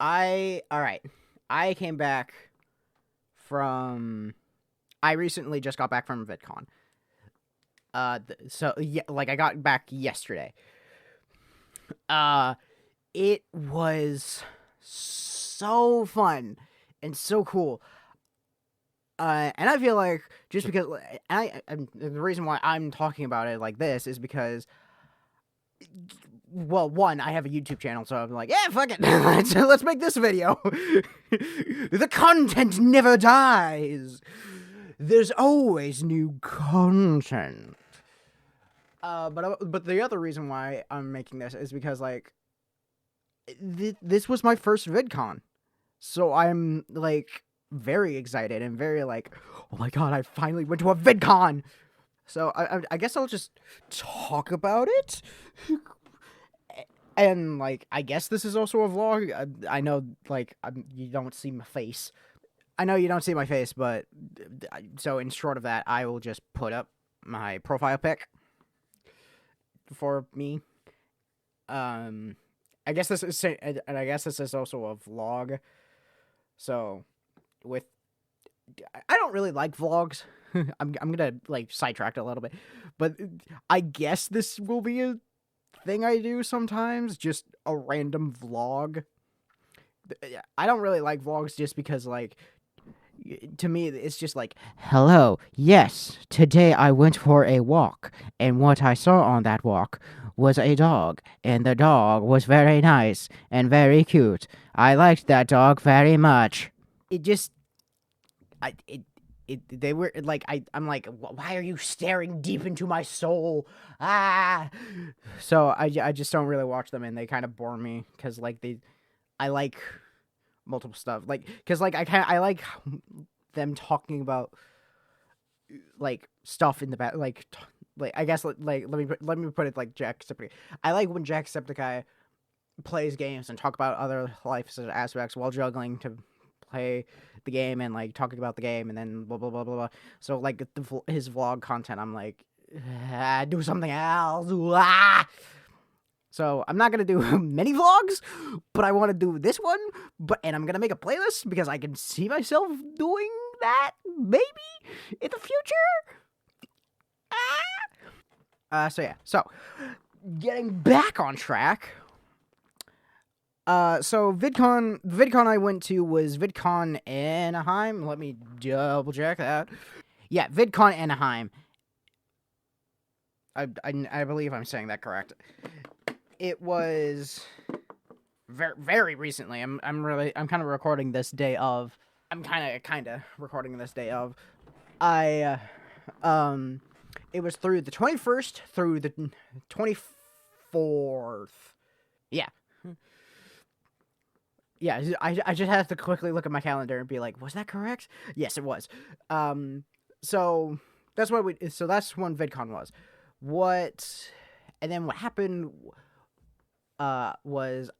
Alright. I came back from... I recently just got back from VidCon. I got back yesterday. It was so fun and so cool. And I feel like just because the reason why I'm talking about it like this is because, well, one, I have a YouTube channel, so I'm like, yeah, fuck it, let's make this video. The content never dies. There's always new content. But the other reason why I'm making this is because, like, this was my first VidCon, so I'm like very excited and very like, oh my god, I finally went to a VidCon. So I guess I'll just talk about it. And like, I guess this is also a vlog. I know, like, you don't see my face. I know you don't see my face, but so in short of that, I will just put up my profile pic for me. I guess this is, and I guess this is also a vlog. So, I don't really like vlogs. I'm gonna like sidetrack a little bit, but I guess this will be a thing I do sometimes, just a random vlog. I don't really like vlogs just because, like, to me, it's just like, hello, yes, today I went for a walk, and what I saw on that walk was a dog, and the dog was very nice and very cute. I liked that dog very much. They were like, I'm like, why are you staring deep into my soul? Ah! So I just don't really watch them, and they kind of bore me, because, like, I like multiple stuff, like, because, like, I like them talking about, like, stuff in the back, like I guess, like, let me put it like Jacksepticeye. I like when Jacksepticeye plays games and talk about other life aspects while juggling to play the game and, like, talking about the game and then blah blah blah blah blah. So, like, his vlog content, I'm like, do something else. So I'm not gonna do many vlogs, but I want to do this one. And I'm gonna make a playlist because I can see myself doing that maybe in the future. So getting back on track. So the VidCon I went to was VidCon Anaheim. Let me double check that. Yeah, VidCon Anaheim. I believe I'm saying that correct. It was very, very recently. I'm kind of recording this day of. I'm kind of recording this day of. It was through the 21st through the 24th. Yeah. Yeah, I just have to quickly look at my calendar and be like, was that correct? Yes, it was. So that's when VidCon was. And then what happened was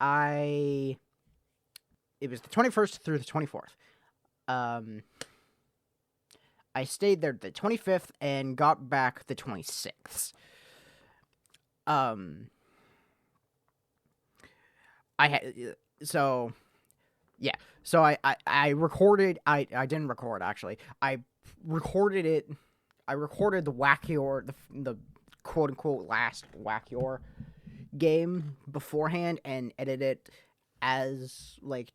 it was the 21st through the 24th. I stayed there the 25th and got back the 26th. I recorded, I didn't record, actually. I recorded it, I recorded the Wackior, the quote-unquote last Wackior game beforehand and edited it as, like,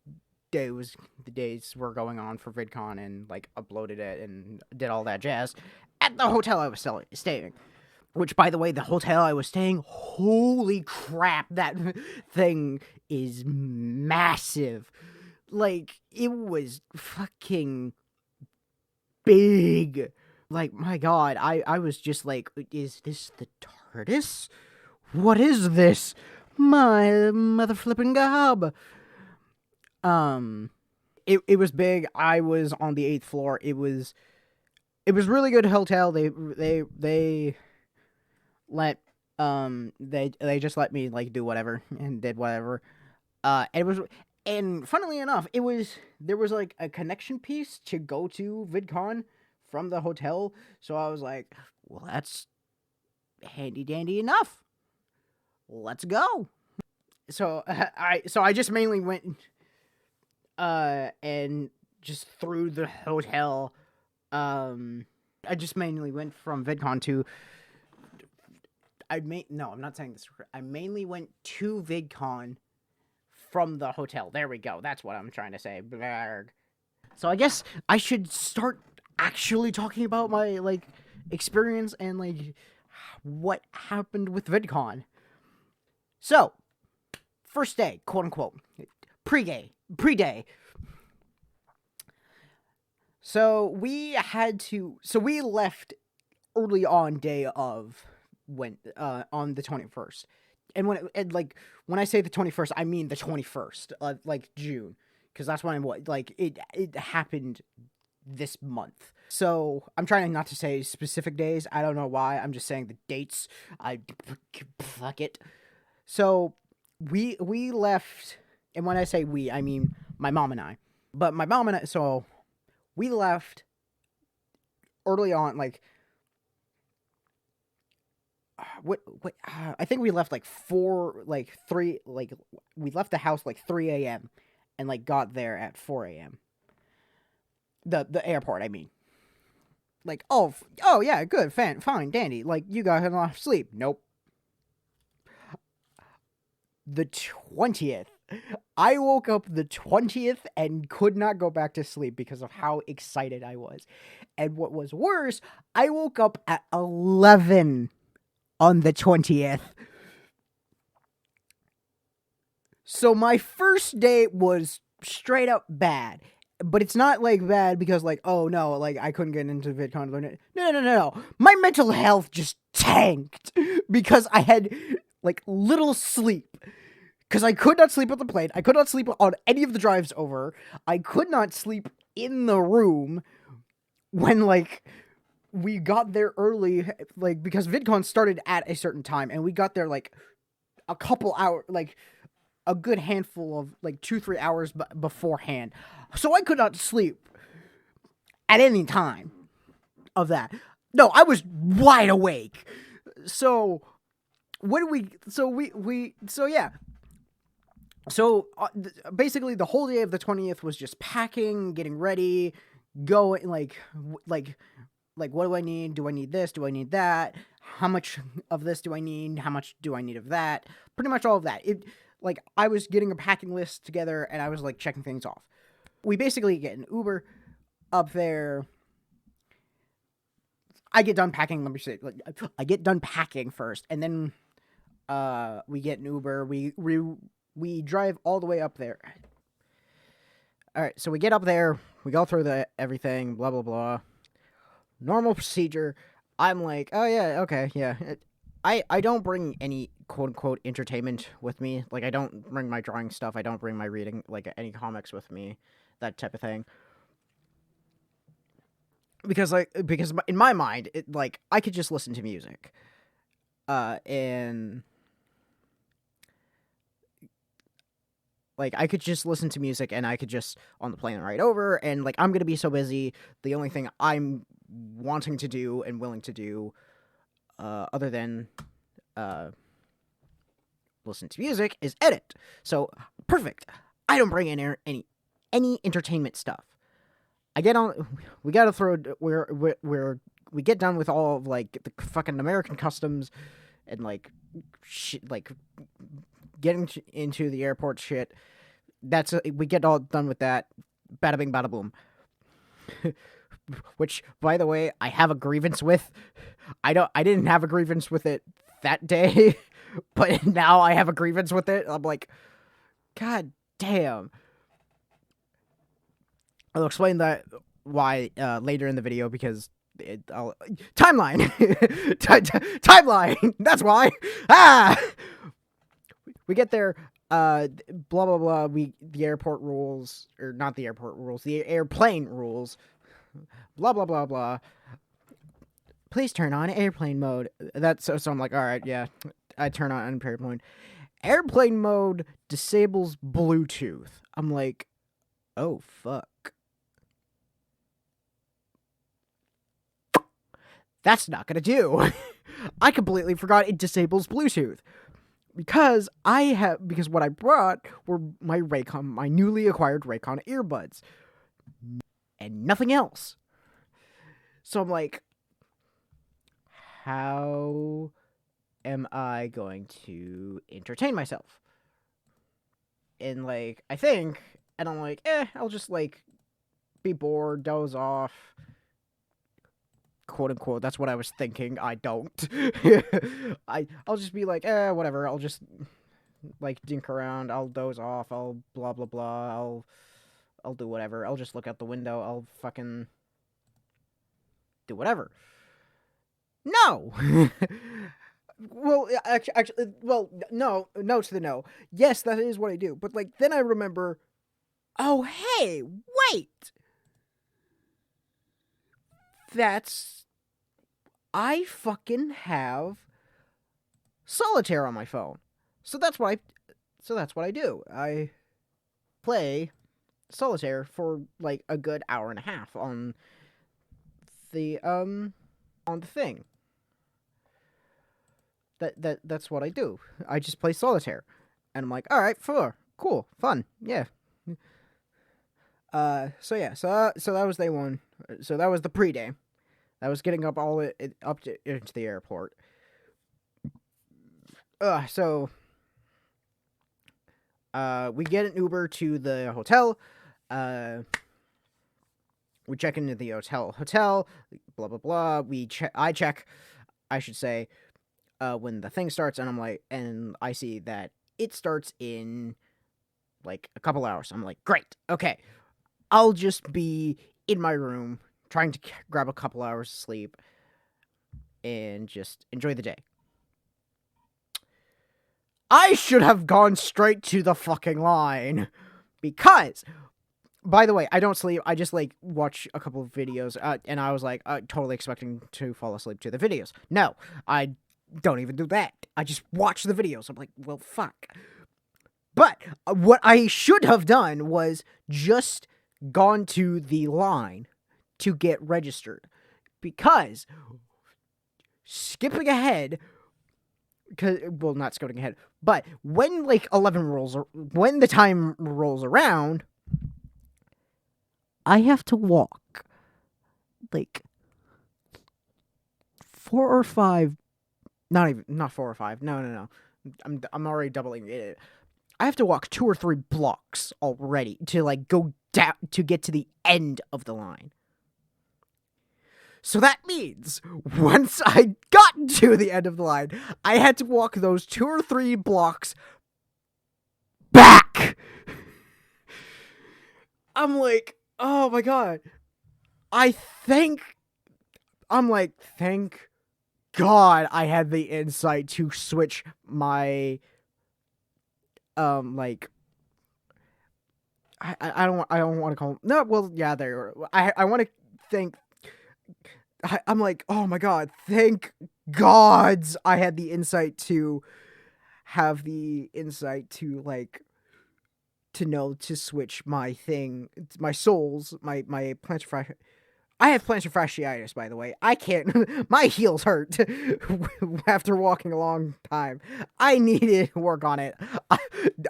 the days were going on for VidCon, and, like, uploaded it and did all that jazz at the hotel I was staying. Which, by the way, the hotel I was staying, holy crap, that thing is massive. Like, it was fucking big. Like, my god, I was just like, is this the TARDIS? What is this? My mother flipping gob. It was big. I was on the 8th floor. It was really good hotel. They just let me, like, do whatever and did whatever. And funnily enough, there was like a connection piece to go to VidCon from the hotel. So I was like, well, that's handy dandy enough. Let's go. So I just mainly went and just through the hotel. I just mainly went from VidCon to. No, I'm not saying this. I mainly went to VidCon from the hotel. There we go. That's what I'm trying to say. Blarg. So I guess I should start actually talking about my experience and what happened with VidCon. So, first day, quote unquote, pre-day. So we left early on day of on the 21st. And when I say the 21st, I mean the 21st, June, because that's when it happened this month. So I'm trying not to say specific days. I don't know why. I'm just saying the dates. Fuck it. So we left, and when I say we, I mean my mom and I. But my mom and I, so we left early on, I think we left we left the house 3 a.m. and got there at 4 a.m. The airport, I mean. Oh yeah, good, fine, dandy. You got enough sleep. Nope. The 20th. I woke up the 20th and could not go back to sleep because of how excited I was. And what was worse, I woke up at 11 on the 20th. So my first day was straight up bad. But it's not bad because oh no, I couldn't get into VidCon. No. My mental health just tanked because I had little sleep. Because I could not sleep on the plane. I could not sleep on any of the drives over. I could not sleep in the room when we got there early, because VidCon started at a certain time, and we got there a couple hours, a good handful of 2-3 hours beforehand. So I could not sleep at any time of that. No, I was wide awake. So basically the whole day of the 20th was just packing, getting ready, going what do I need? Do I need this? Do I need that? How much of this do I need? How much do I need of that? Pretty much all of that. I was getting a packing list together, and I was checking things off. We basically get an Uber up there. I get done packing. Let me say, I get done packing first, and then we get an Uber. We drive all the way up there. All right, so we get up there. We go through everything. Blah blah blah. Normal procedure. I'm oh yeah, okay, yeah. I don't bring any quote-unquote entertainment with me. I don't bring my drawing stuff. I don't bring my reading, any comics with me. That type of thing. Because in my mind, I could just listen to music. And... I could just listen to music, and I could just, on the plane right over, and, I'm gonna be so busy, the only thing I'm wanting to do and willing to do, other than, listen to music, is edit. So, perfect. I don't bring in any entertainment stuff. We gotta throw, we get done with all of, the fucking American customs, and, getting into the airport shit. We get all done with that. Bada bing, bada boom. Which, by the way, I have a grievance with. I didn't have a grievance with it that day, but now I have a grievance with it. I'm God damn. I'll explain why later in the video, because timeline. Timeline. That's why. We get there, blah, blah, blah, the airport rules, or not the airport rules, the airplane rules, blah, blah, blah, blah. Please turn on airplane mode. So I'm all right, yeah, I turn on airplane mode. Airplane mode disables Bluetooth. I'm oh, fuck. That's not gonna do. I completely forgot it disables Bluetooth. because what I brought were my newly acquired Raycon earbuds, and nothing else. So I'm like, how am I going to entertain myself? And like, I think, and I'm like, I'll just like be bored, doze off, quote unquote. That's what I was thinking. I don't. I'll just be like, whatever. I'll just like dink around. I'll doze off. I'll blah blah blah. I'll do whatever. I'll just look out the window. I'll fucking do whatever. No. Well, actually, well, no to the no. Yes, that is what I do. But like, then I remember, oh hey, wait. I fucking have solitaire on my phone. So that's what I do. I play solitaire for like a good hour and a half on the thing. That's what I do. I just play solitaire. And I'm like, all right, cool, fun, yeah. So that was day one. So that was the pre-day. That was getting up into the airport. So we get an Uber to the hotel. We check into the hotel, blah blah blah. I check, I should say, when the thing starts, and I'm like, and I see that it starts in like a couple hours. I'm like, great, okay, I'll just be in my room trying to grab a couple hours of sleep and just enjoy the day. I should have gone straight to the fucking line, because, by the way, I don't sleep. I just like watch a couple of videos, and I was like totally expecting to fall asleep to the videos. No, I don't even do that. I just watch the videos. I'm like, well, fuck. But what I should have done was just gone to the line to get registered, because skipping ahead, not skipping ahead, but when like when the time rolls around, I have to walk like 4 or 5, not 4 or 5. No. I'm already doubling it. I have to walk 2 or 3 blocks already to like go down to get to the end of the line. So that means once I got to the end of the line, I had to walk those 2 or 3 blocks back. I'm like, oh my god. Thank God I had the insight to switch my I don't want to call them, no, well, yeah, I want to thank, I'm like, oh my god, thank gods I had the insight to like to know to switch my thing, my soles, my plantar fasciitis. I have plantar fasciitis, by the way. I can't. My heels hurt after walking a long time. I needed to work on it.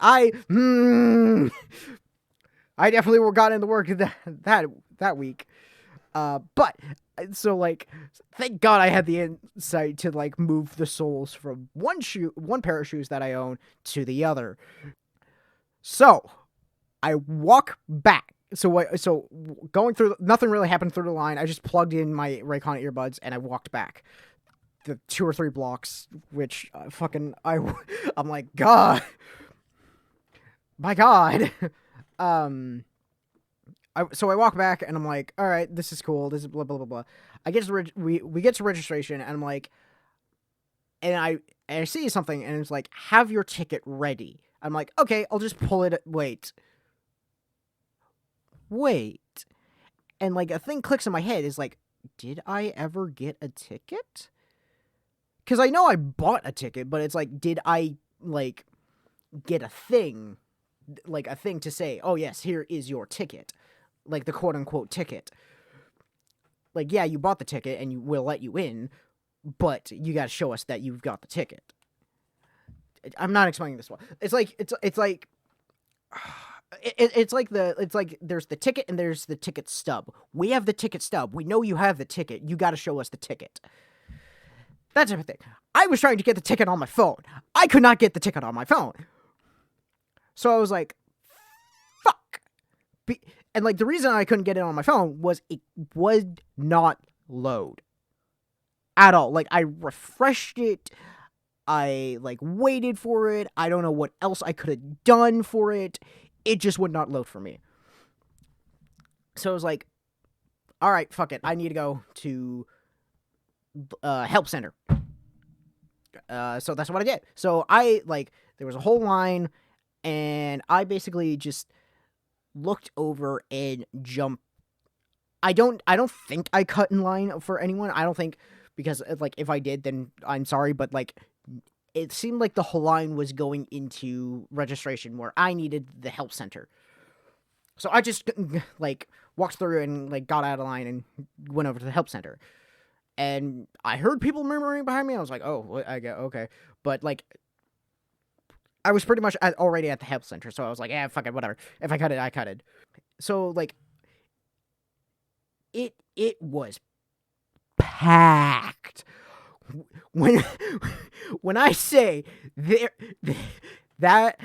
I definitely got into work that week. But so like, thank God I had the insight to like move the soles from one pair of shoes that I own to the other. So I walk back. So going through, nothing really happened through the line. I just plugged in my Raycon earbuds and I walked back the 2 or 3 blocks, which I'm like, God, my God. So I walk back and I'm like, all right, this is cool. This is blah blah blah blah. I get to we get to registration and I'm like, and I see something and it's like, have your ticket ready. I'm like, okay, I'll just pull it. Wait. And like a thing clicks in my head, is like, did I ever get a ticket? Because I know I bought a ticket, but it's like, did I like get a thing to say, oh yes, here is your ticket, like the quote unquote ticket. Like, yeah, you bought the ticket and we'll let you in, but you got to show us that you've got the ticket. I'm not explaining this well. It's like it's like there's the ticket and there's the ticket stub. We have the ticket stub. We know you have the ticket. You got to show us the ticket. That type of thing. I was trying to get the ticket on my phone. I could not get the ticket on my phone. So I was like, fuck. And like the reason I couldn't get it on my phone was it would not load at all. Like I refreshed it. I like waited for it. I don't know what else I could have done for it. It just would not load for me. So I was like, all right, fuck it. I need to go to help center. So that's what I did. So I like there was a whole line, and I basically just looked over and jumped. I don't think I cut in line for anyone. I don't think, because like if I did, then I'm sorry, but like it seemed like the whole line was going into registration where I needed the help center. So I just like walked through and like got out of line and went over to the help center. And I heard people murmuring behind me. I was like, oh, I get okay. But like I was pretty much already at the help center. So I was like, yeah, fuck it, whatever. If I cut it, I cut it. So like it was packed. When I say that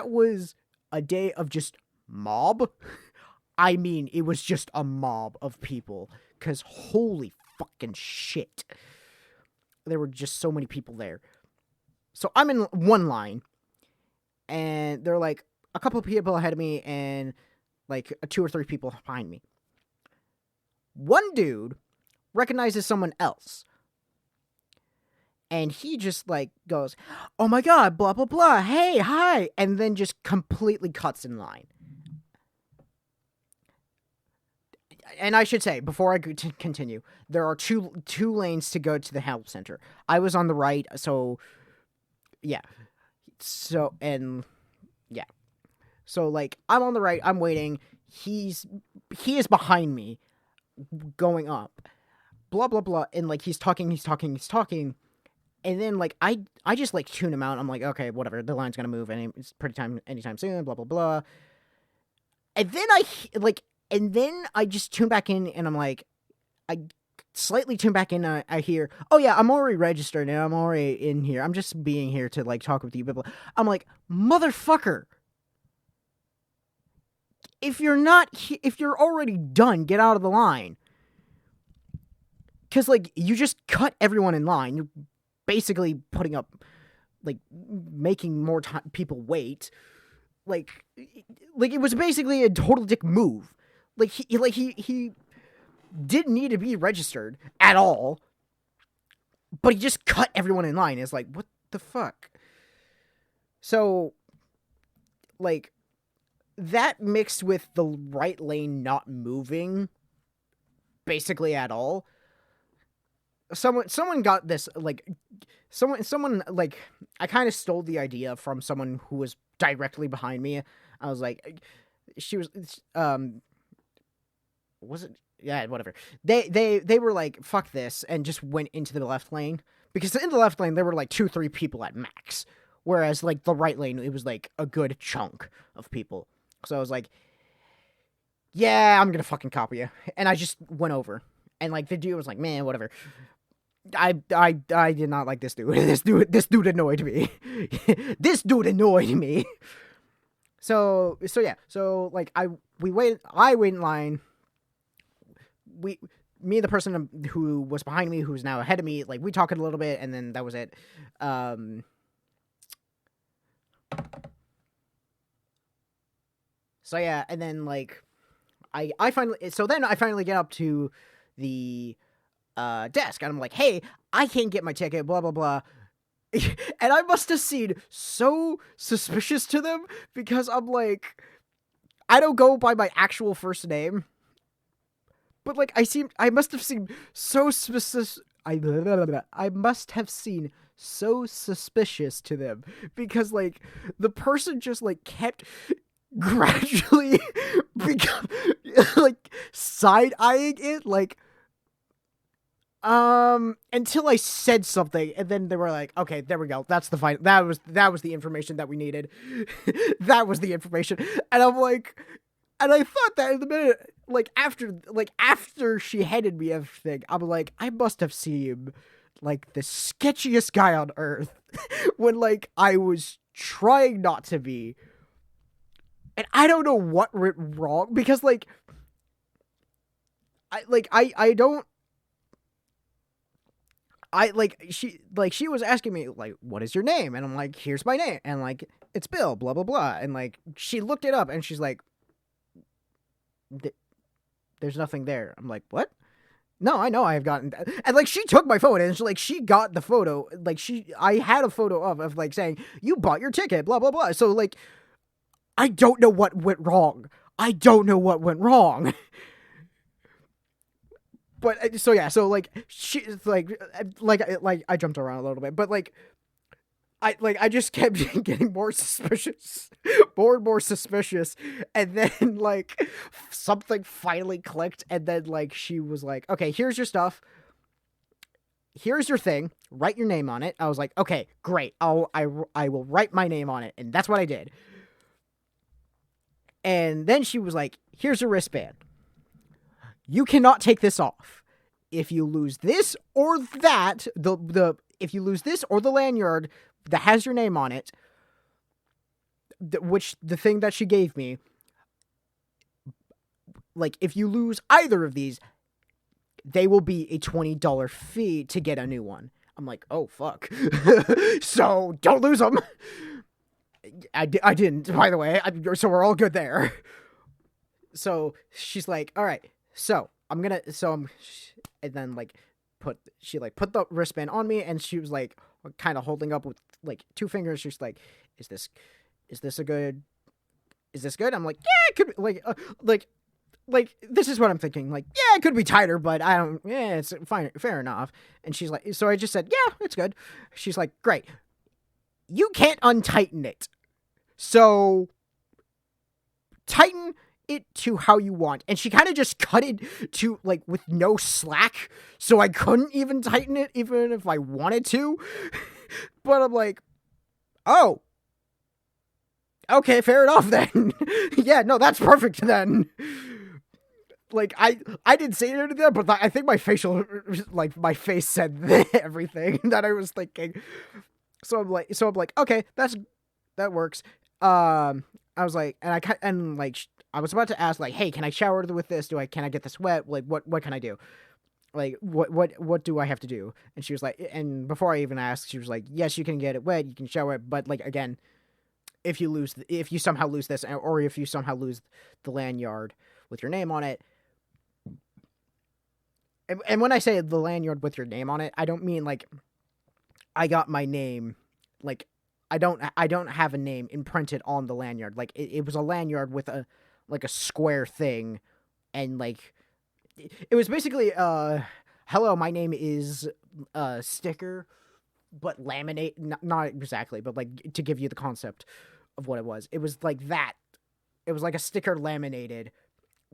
was a day of just mob, I mean it was just a mob of people, because holy fucking shit, there were just so many people there. So I'm in one line, and there are like a couple of people ahead of me and like 2 or 3 people behind me. One dude recognizes someone else, and he just, like, goes, oh my god, blah, blah, blah, hey, hi, and then just completely cuts in line. And I should say, before I continue, there are two lanes to go to the help center. I was on the right, so, yeah. So, and, yeah. So, like, I'm on the right, I'm waiting, he is behind me, going up, blah, blah, blah, and, like, he's talking, and then, like, I just, like, tune him out. I'm like, okay, whatever, the line's gonna move, and it's anytime soon, blah, blah, blah. And then I just tune back in, and I'm like, I slightly tune back in, I hear, oh yeah, I'm already registered, and I'm already in here. I'm just being here to, like, talk with you, blah, blah. I'm like, motherfucker. If you're already done, get out of the line. Because, like, you just cut everyone in line. You're basically putting up, like, making more people wait. Like, it was basically a total dick move. Like, he didn't need to be registered at all. But he just cut everyone in line. It's like, what the fuck? So, like, that mixed with the right lane not moving basically at all. Someone got this, like, someone, like, I kind of stole the idea from someone who was directly behind me. I was like, she was, was it? Yeah, whatever. They were like, fuck this, and just went into the left lane. Because in the left lane, there were, like, 2-3 people at max. Whereas, like, the right lane, it was, like, a good chunk of people. So I was like, yeah, I'm gonna fucking copy you. And I just went over. And, like, the dude was like, man, whatever. I did not like this dude. This dude annoyed me. This dude annoyed me. So yeah. So, like, I wait in line. Me and the person who was behind me, who's now ahead of me, like, we talked a little bit, and then that was it. So yeah, and then, like, I finally get up to the desk, and I'm like, hey, I can't get my ticket, blah, blah, blah. And I must have seemed so suspicious to them, because I'm like, I don't go by my actual first name, but, like, I must have seemed so suspicious. I must have seen so suspicious to them, because, like, the person just, like, kept gradually like, side-eyeing it, like, Until I said something, and then they were like, "Okay, there we go. That's the final. That was the information that we needed. That was the information." And I'm like, and I thought that in the minute, after she handed me everything, I'm like, I must have seemed like the sketchiest guy on earth when like I was trying not to be, and I don't know what went wrong because I don't. She was asking me like, what is your name? And I'm like, here's my name, and like, it's Bill, blah blah blah, and like she looked it up and she's like, there's nothing there. I'm like, what? No, I know I have gotten, and like she took my phone and she got the photo, like I had a photo of like saying you bought your ticket, blah blah blah. So like, I don't know what went wrong. I don't know what went wrong. But so yeah, so like she's like I jumped around a little bit, but like I just kept getting more suspicious, more and more suspicious, and then like something finally clicked, and then like she was like, "Okay, here's your stuff. Here's your thing. Write your name on it." I was like, "Okay, great. I will write my name on it," and that's what I did. And then she was like, "Here's a wristband. You cannot take this off. If you lose this or that, if you lose this or the lanyard that has your name on it, which the thing that she gave me, like if you lose either of these, they will be a $20 fee to get a new one." I'm like, oh fuck. So don't lose them. I didn't, by the way. So we're all good there. So she's like, all right, so I'm gonna, and then like put the wristband on me, and she was like kind of holding up with like two fingers. She's like, is this good? I'm like, yeah, it could be like this is what I'm thinking. Like, yeah, it could be tighter, but I don't. Yeah, it's fine, fair enough. And she's like, so I just said, yeah, it's good. She's like, great. You can't untighten it, so tighten it to how you want. And she kind of just cut it to like with no slack, so I couldn't even tighten it even if I wanted to. But I'm like, oh, okay, fair enough then. Yeah, no, that's perfect then. Like I didn't say anything, but I think my my face said everything that I was thinking. So I'm like, okay, that works. I was like, I was about to ask like, hey, can I shower with this? Can I get this wet? Like, what can I do? Like, what do I have to do? And she was like, and before I even asked, she was like, yes, you can get it wet, you can shower it, but like again, if you somehow lose this, or if you somehow lose the lanyard with your name on it. And when I say the lanyard with your name on it, I don't mean like I got my name, like I don't have a name imprinted on the lanyard. Like it was a lanyard with a square thing, and like it was basically hello, my name is sticker, but laminate, not exactly, but like to give you the concept of what it was. It was like that. It was like a sticker laminated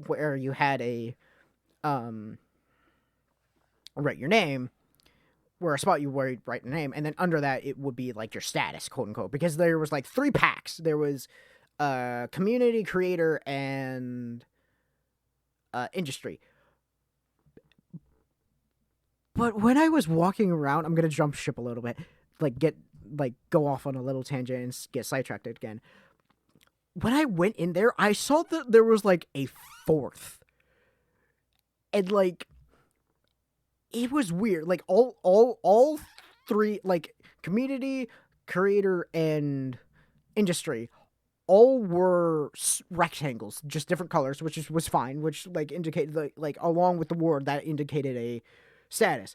where you had a write your name, where a spot you would write your name, and then under that it would be like your status, quote unquote, because there was like 3 packs. There was community, creator, and industry. But when I was walking around, I'm gonna jump ship a little bit, go off on a little tangent and get sidetracked again. When I went in there, I saw that there was like a 4th, and like it was weird. Like all 3, like community, creator, and industry, all were rectangles, just different colors, which was fine. Which like indicated like along with the word that indicated a status.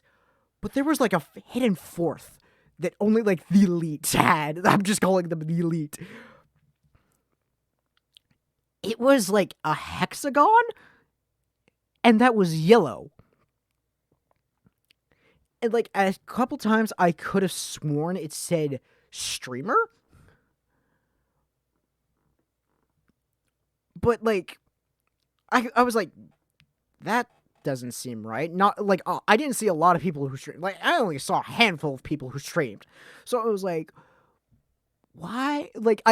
But there was like a hidden 4th that only like the elite had. I'm just calling them the elite. It was like a hexagon, and that was yellow. And like a couple times I could have sworn it said streamer. But like I was like, doesn't seem right. Not like I didn't see a lot of people who streamed. Like I only saw a handful of people who streamed. So it was like, why? Like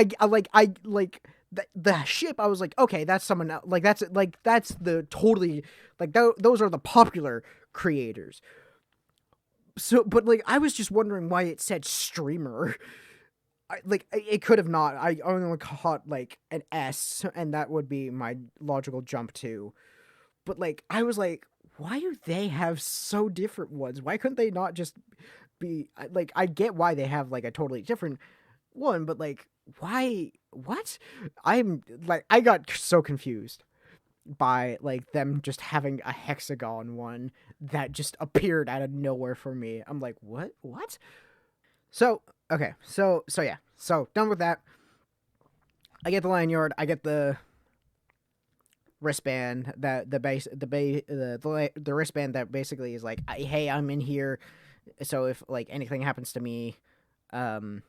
the ship. I was like, okay, that's someone else. That's the totally those are the popular creators. So, but I was just wondering why it said streamer. It could have not. I only caught an S, and that would be my logical jump to. But I was like, why do they have so different ones? Why couldn't they not just be I get why they have a totally different one, but why? What? I got so confused by them just having a hexagon one that just appeared out of nowhere for me. I'm like, what? So okay, so yeah, so done with that. I get the lanyard, I get the wristband that the wristband that basically is hey, I'm in here, so if anything happens to me, I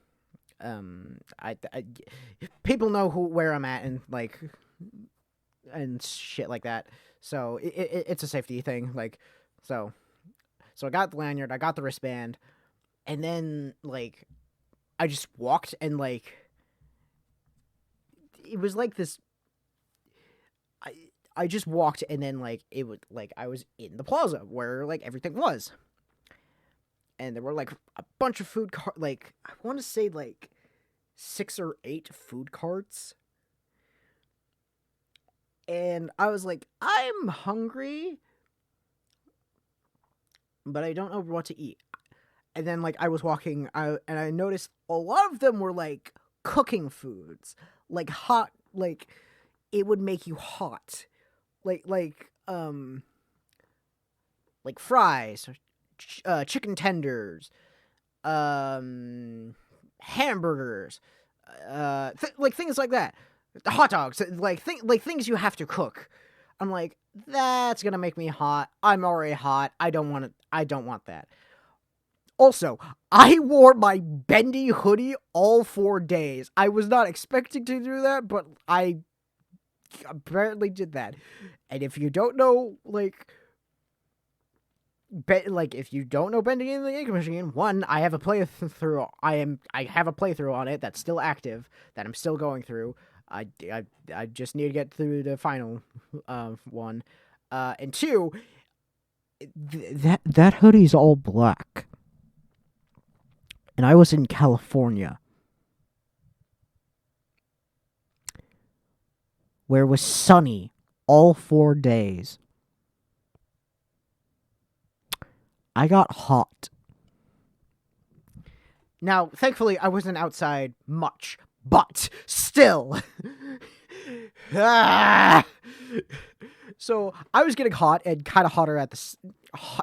people know where I'm at and shit like that. So it's a safety thing. So I got the lanyard, I got the wristband, and then I just walked and it was this. I just walked and then it would I was in the plaza where everything was, and there were a bunch of food I want to say 6 or 8 food carts. And I was like, I'm hungry, but I don't know what to eat. And then I was walking and I noticed a lot of them were cooking foods, hot, it would make you hot, fries, chicken tenders, hamburgers, things like that. Hot dogs, things you have to cook. I'm like, that's gonna make me hot. I'm already hot. I don't want that. Also, I wore my bendy hoodie all 4 days. I was not expecting to do that, but I apparently did that. And if you don't know, if you don't know bending in the ink machine, one, I have a playthrough. I have a playthrough on it that's still active, that I'm still going through. I just need to get through the final one. And 2, that hoodie's all black. And I was in California, where it was sunny all 4 days. I got hot. Now, thankfully, I wasn't outside much, but still. So I was getting hot and kind of hotter at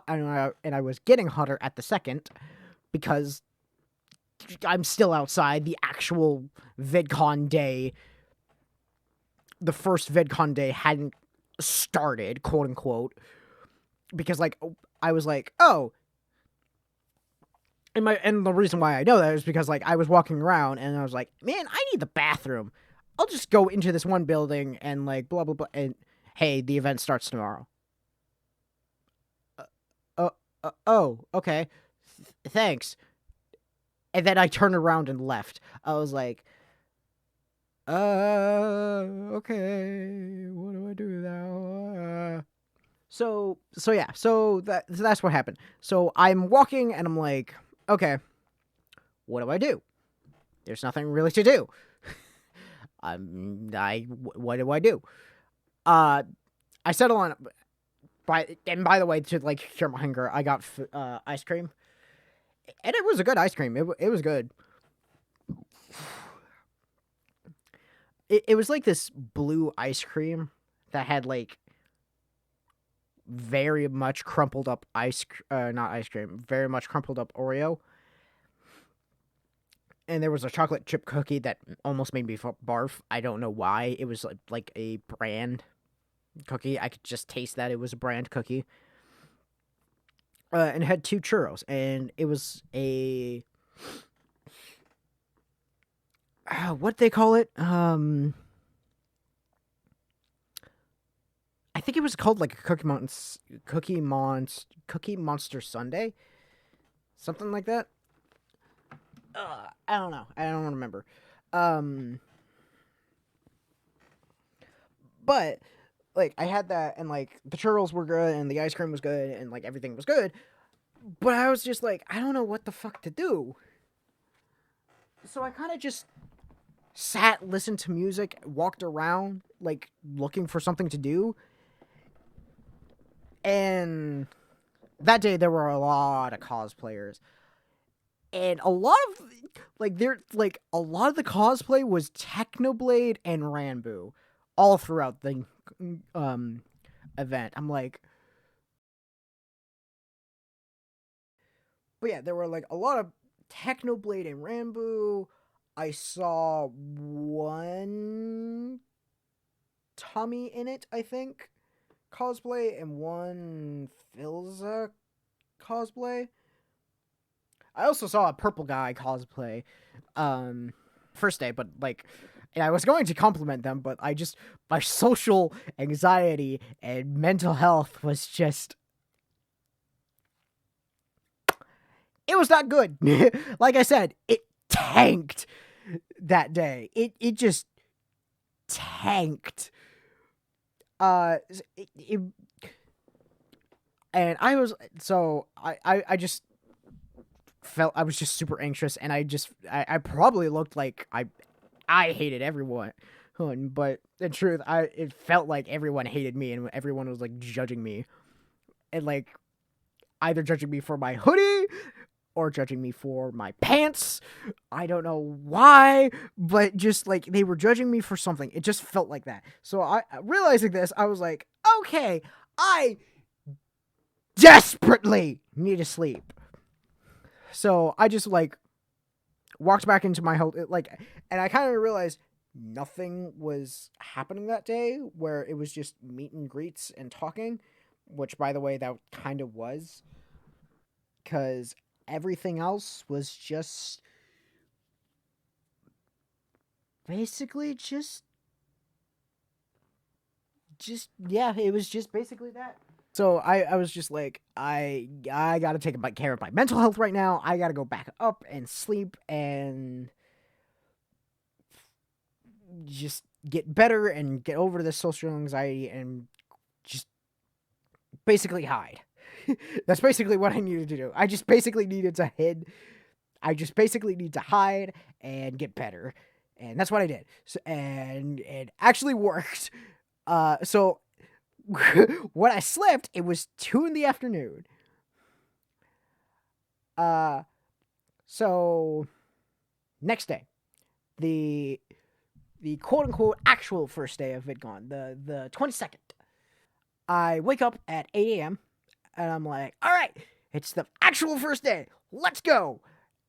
and I was getting hotter at the second because I'm still outside. The actual VidCon day, the first VidCon day hadn't started, quote unquote, because I was oh. And the reason why I know that is because I was walking around and I was like, man, I need the bathroom. I'll just go into this one building and blah blah blah, and hey, the event starts tomorrow. Oh, okay, thanks. And then I turned around and left. I was like, okay, what do I do now? So yeah, so that's what happened. So I'm walking and I'm like, okay, what do I do? There's nothing really to do. What do I do? I settle on by the way, to cure my hunger, I got ice cream, and it was a good ice cream. It was good. It was this blue ice cream that had very much crumpled up not ice cream, very much crumpled up Oreo. And there was a chocolate chip cookie that almost made me barf. I don't know why. It was a brand cookie. I could just taste that it was a brand cookie. And it had 2 churros, and it was a what they call it? I think it was called like a Cookie Monster Sunday, something like that. I don't know. I don't remember. Um, but like I had that, and like the churros were good, and the ice cream was good, and like everything was good. But I was just like, I don't know what the fuck to do. So I kind of just sat, listened to music, walked around, like looking for something to do. And that day there were a lot of cosplayers. And a lot of a lot of the cosplay was Technoblade and Ranboo all throughout the um event. I'm like, but yeah, there were like a lot of Technoblade and Ranboo. I saw one Tommy in it, I think, cosplay, and one Filza cosplay. I also saw a purple guy cosplay first day, but like, and I was going to compliment them, but I just, my social anxiety and mental health was just, it was not good. Like I said, it tanked that day. It just tanked. Uh, it, and I was, so I just felt, I was just super anxious, and I probably looked like I hated everyone, but in truth, it felt like everyone hated me, and everyone was like judging me, and like either judging me for my hoodie or judging me for my pants. I don't know why, but just like they were judging me for something. It just felt like that. So I realizing this, I was like, okay, I desperately need to sleep. So I just like walked back into my hotel, like, and I kind of realized nothing was happening that day, where it was just meet and greets and talking, which, by the way, that kind of was, because everything else was basically just yeah, it was just basically that. So I was just like, I gotta take care of my mental health right now. I gotta go back up and sleep and just get better and get over this social anxiety and just basically hide. That's basically what I needed to do. I just basically needed to hide. I just basically need to hide and get better. And that's what I did. So, and it actually worked. So when I slept, it was 2 in the afternoon. Uh, so next day, the quote unquote actual first day of VidCon, the 22nd. I wake up at 8 a.m. and I'm like, all right, it's the actual first day. Let's go.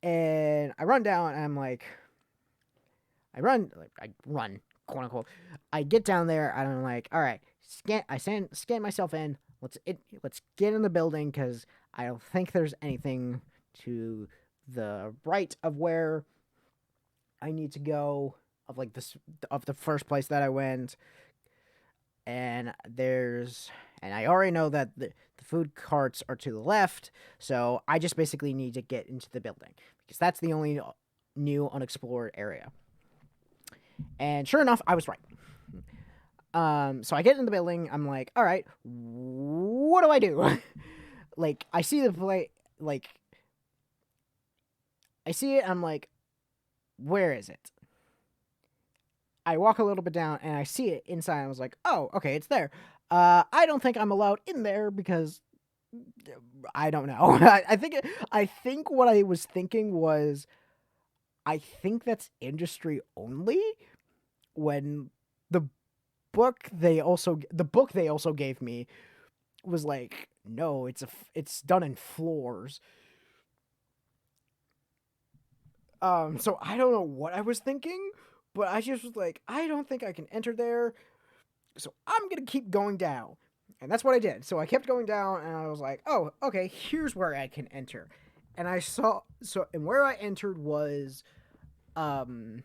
And I run down and I'm like, I run, quote unquote. I get down there and I'm like, all right, scan myself in. Let's get in the building, because I don't think there's anything to the right of where I need to go, of like this, of the first place that I went. And I already know that the food carts are to the left, so I just basically need to get into the building, because that's the only new unexplored area. And sure enough, I was right. So I get in the building. I'm like, all right, what do I do? Like, I see the play, like, I see it. I'm like, where is it? I walk a little bit down and I see it inside. I was like, oh, okay, it's there. I don't think I'm allowed in there, because I don't know. I think what I was thinking was, I think that's industry only. When the the book they also gave me was like, no, it's done in floors. So I don't know what I was thinking, but I just was like, I don't think I can enter there. So I'm gonna keep going down. And that's what I did. So I kept going down and I was like, oh, okay, here's where I can enter. And I saw, and where I entered was um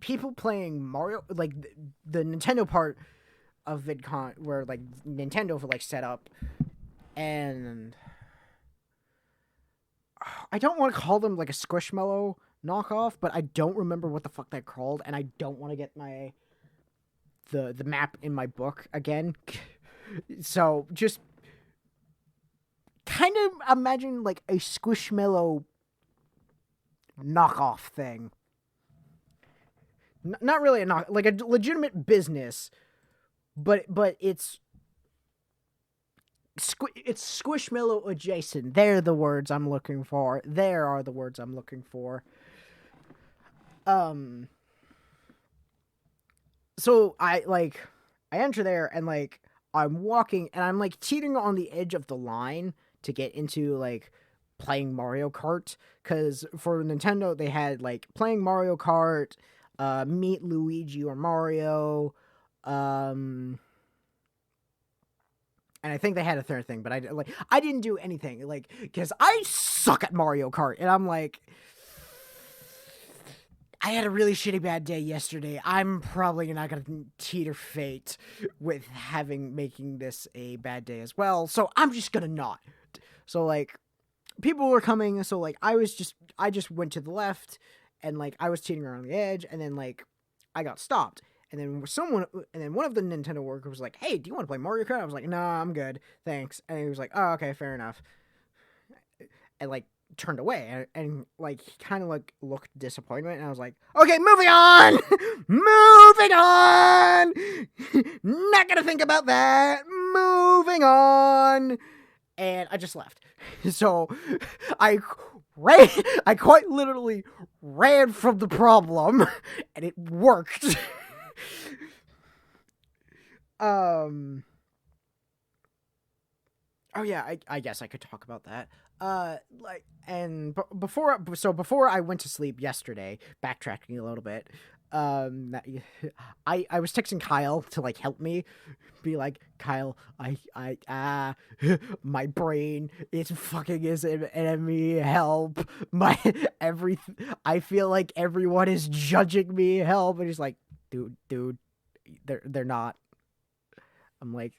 people playing Mario, like the Nintendo part of VidCon where like Nintendo like set up, and I don't want to call them like a Squishmallow knockoff, but I don't remember what the fuck they're called, and I don't want to get the map in my book again. So just kind of imagine like a Squishmallow knockoff thing. Not really a knock, like a legitimate business, but it's Squishmallow adjacent. They're the words I'm looking for. There are the words I'm looking for. So I enter there and like I'm walking and I'm like teetering on the edge of the line to get into like playing Mario Kart, because for Nintendo they had like playing Mario Kart, meet Luigi or Mario, and I think they had a third thing, but I didn't do anything like because I suck at Mario Kart, and I'm like, I had a really shitty bad day yesterday. I'm probably not gonna teeter fate with making this a bad day as well, so I'm just gonna not. So like, people were coming, so like I just went to the left, and like I was teetering around the edge, and then like I got stopped. And then one of the Nintendo workers was like, "Hey, do you want to play Mario Kart?" I was like, "No, I'm good, thanks." And he was like, "Oh, okay, fair enough." And like turned away, and like he kind of like looked disappointed, and I was like, "Okay, moving on, moving on. Not gonna think about that. Moving on." And I just left. So I quite literally ran from the problem, and it worked. Oh yeah, I guess I could talk about that. Before I went to sleep yesterday, backtracking a little bit, I was texting Kyle to like help me, be like, Kyle, my brain is fucking is an enemy, help, I feel like everyone is judging me, help. And he's like, dude, they're not. I'm like,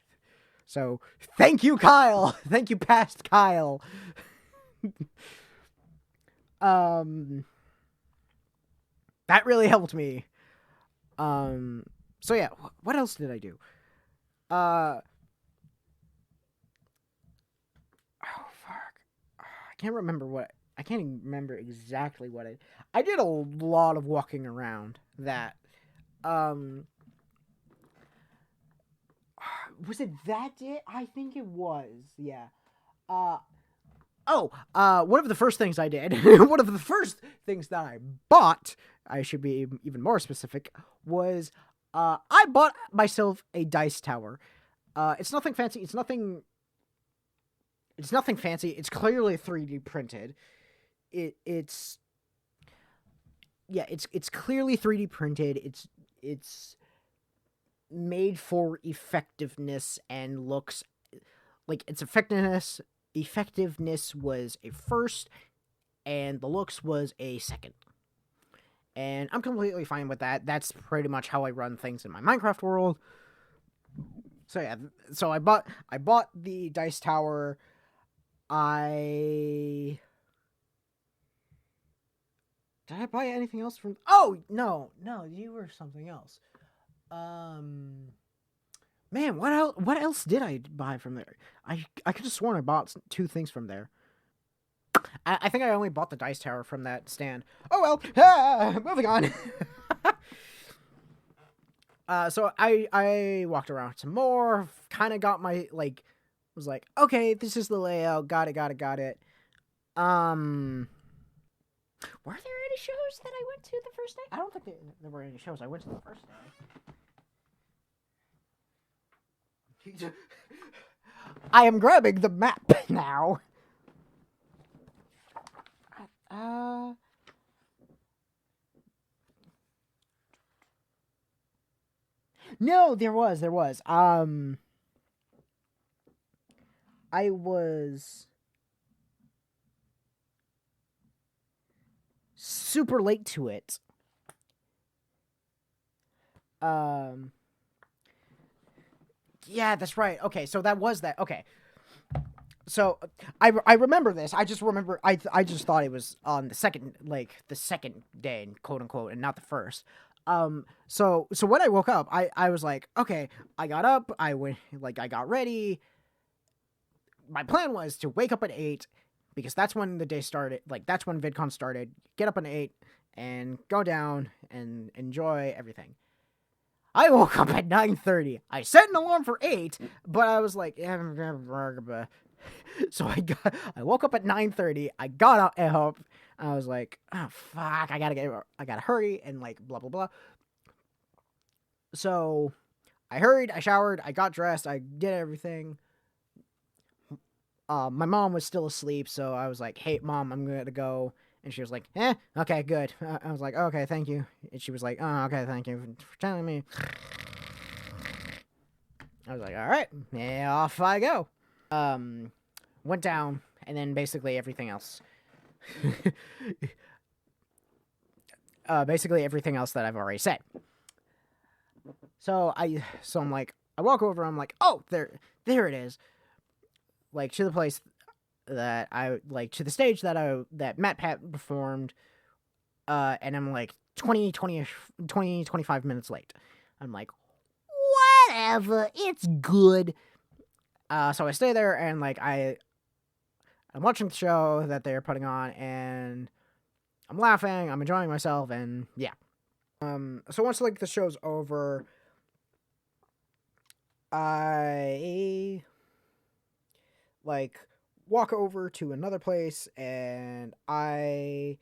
so thank you, Kyle. Thank you, past Kyle. That really helped me. So yeah, what else did I do? Oh fuck. I can't even remember exactly what I did a lot of walking around that. Was it that day? I think it was. Yeah. One of the first things I did, one of the first things that I bought, I should be even more specific, was I bought myself a dice tower. It's nothing fancy. It's nothing fancy. It's clearly 3D printed. It's clearly 3D printed. It's made for effectiveness and looks like its effectiveness was a first, and the looks was a second. And I'm completely fine with that. That's pretty much how I run things in my Minecraft world. So yeah, so I bought the dice tower. Did I buy anything else from? Oh no, you were something else. Man, what else did I buy from there? I could have sworn I bought 2 things from there. I think I only bought the dice tower from that stand. Oh well, moving on. So I walked around some more, kind of got my, like, was like, okay, this is the layout, got it. Were there any shows that I went to the first day? I don't think there were any shows I went to the first day. I am grabbing the map now. No, there was. I was super late to it. Yeah, that's right. Okay, so that was that. Okay. So I remember this. I just remember I just thought it was on the second day, quote unquote, and not the first. So when I woke up, I was like, okay, I got up, I went, like, I got ready. My plan was to wake up at 8 because that's when the day started. Like, that's when VidCon started. Get up at 8 and go down and enjoy everything. I woke up at 9:30. I set an alarm for 8, but I was like, so I woke up at 9:30. I got up and I was like, oh fuck, I gotta hurry and like blah blah blah. So I hurried, I showered, I got dressed, I did everything. My mom was still asleep, so I was like, hey mom, I'm gonna go. And she was like, okay, good. I was like, okay, thank you. And she was like, oh, okay, thank you for telling me. I was like, all right, yeah, off I go. Went down, and then basically everything else. Basically everything else that I've already said. So I'm like, I walk over, I'm like, oh, there it is. Like, to the place that to the stage that Matt Pat performed, and I'm like 25 minutes late. I'm like, whatever, it's good. So I stay there, and like I'm watching the show that they're putting on, and I'm laughing, I'm enjoying myself, and yeah. So once like the show's over, I like walk over to another place, and I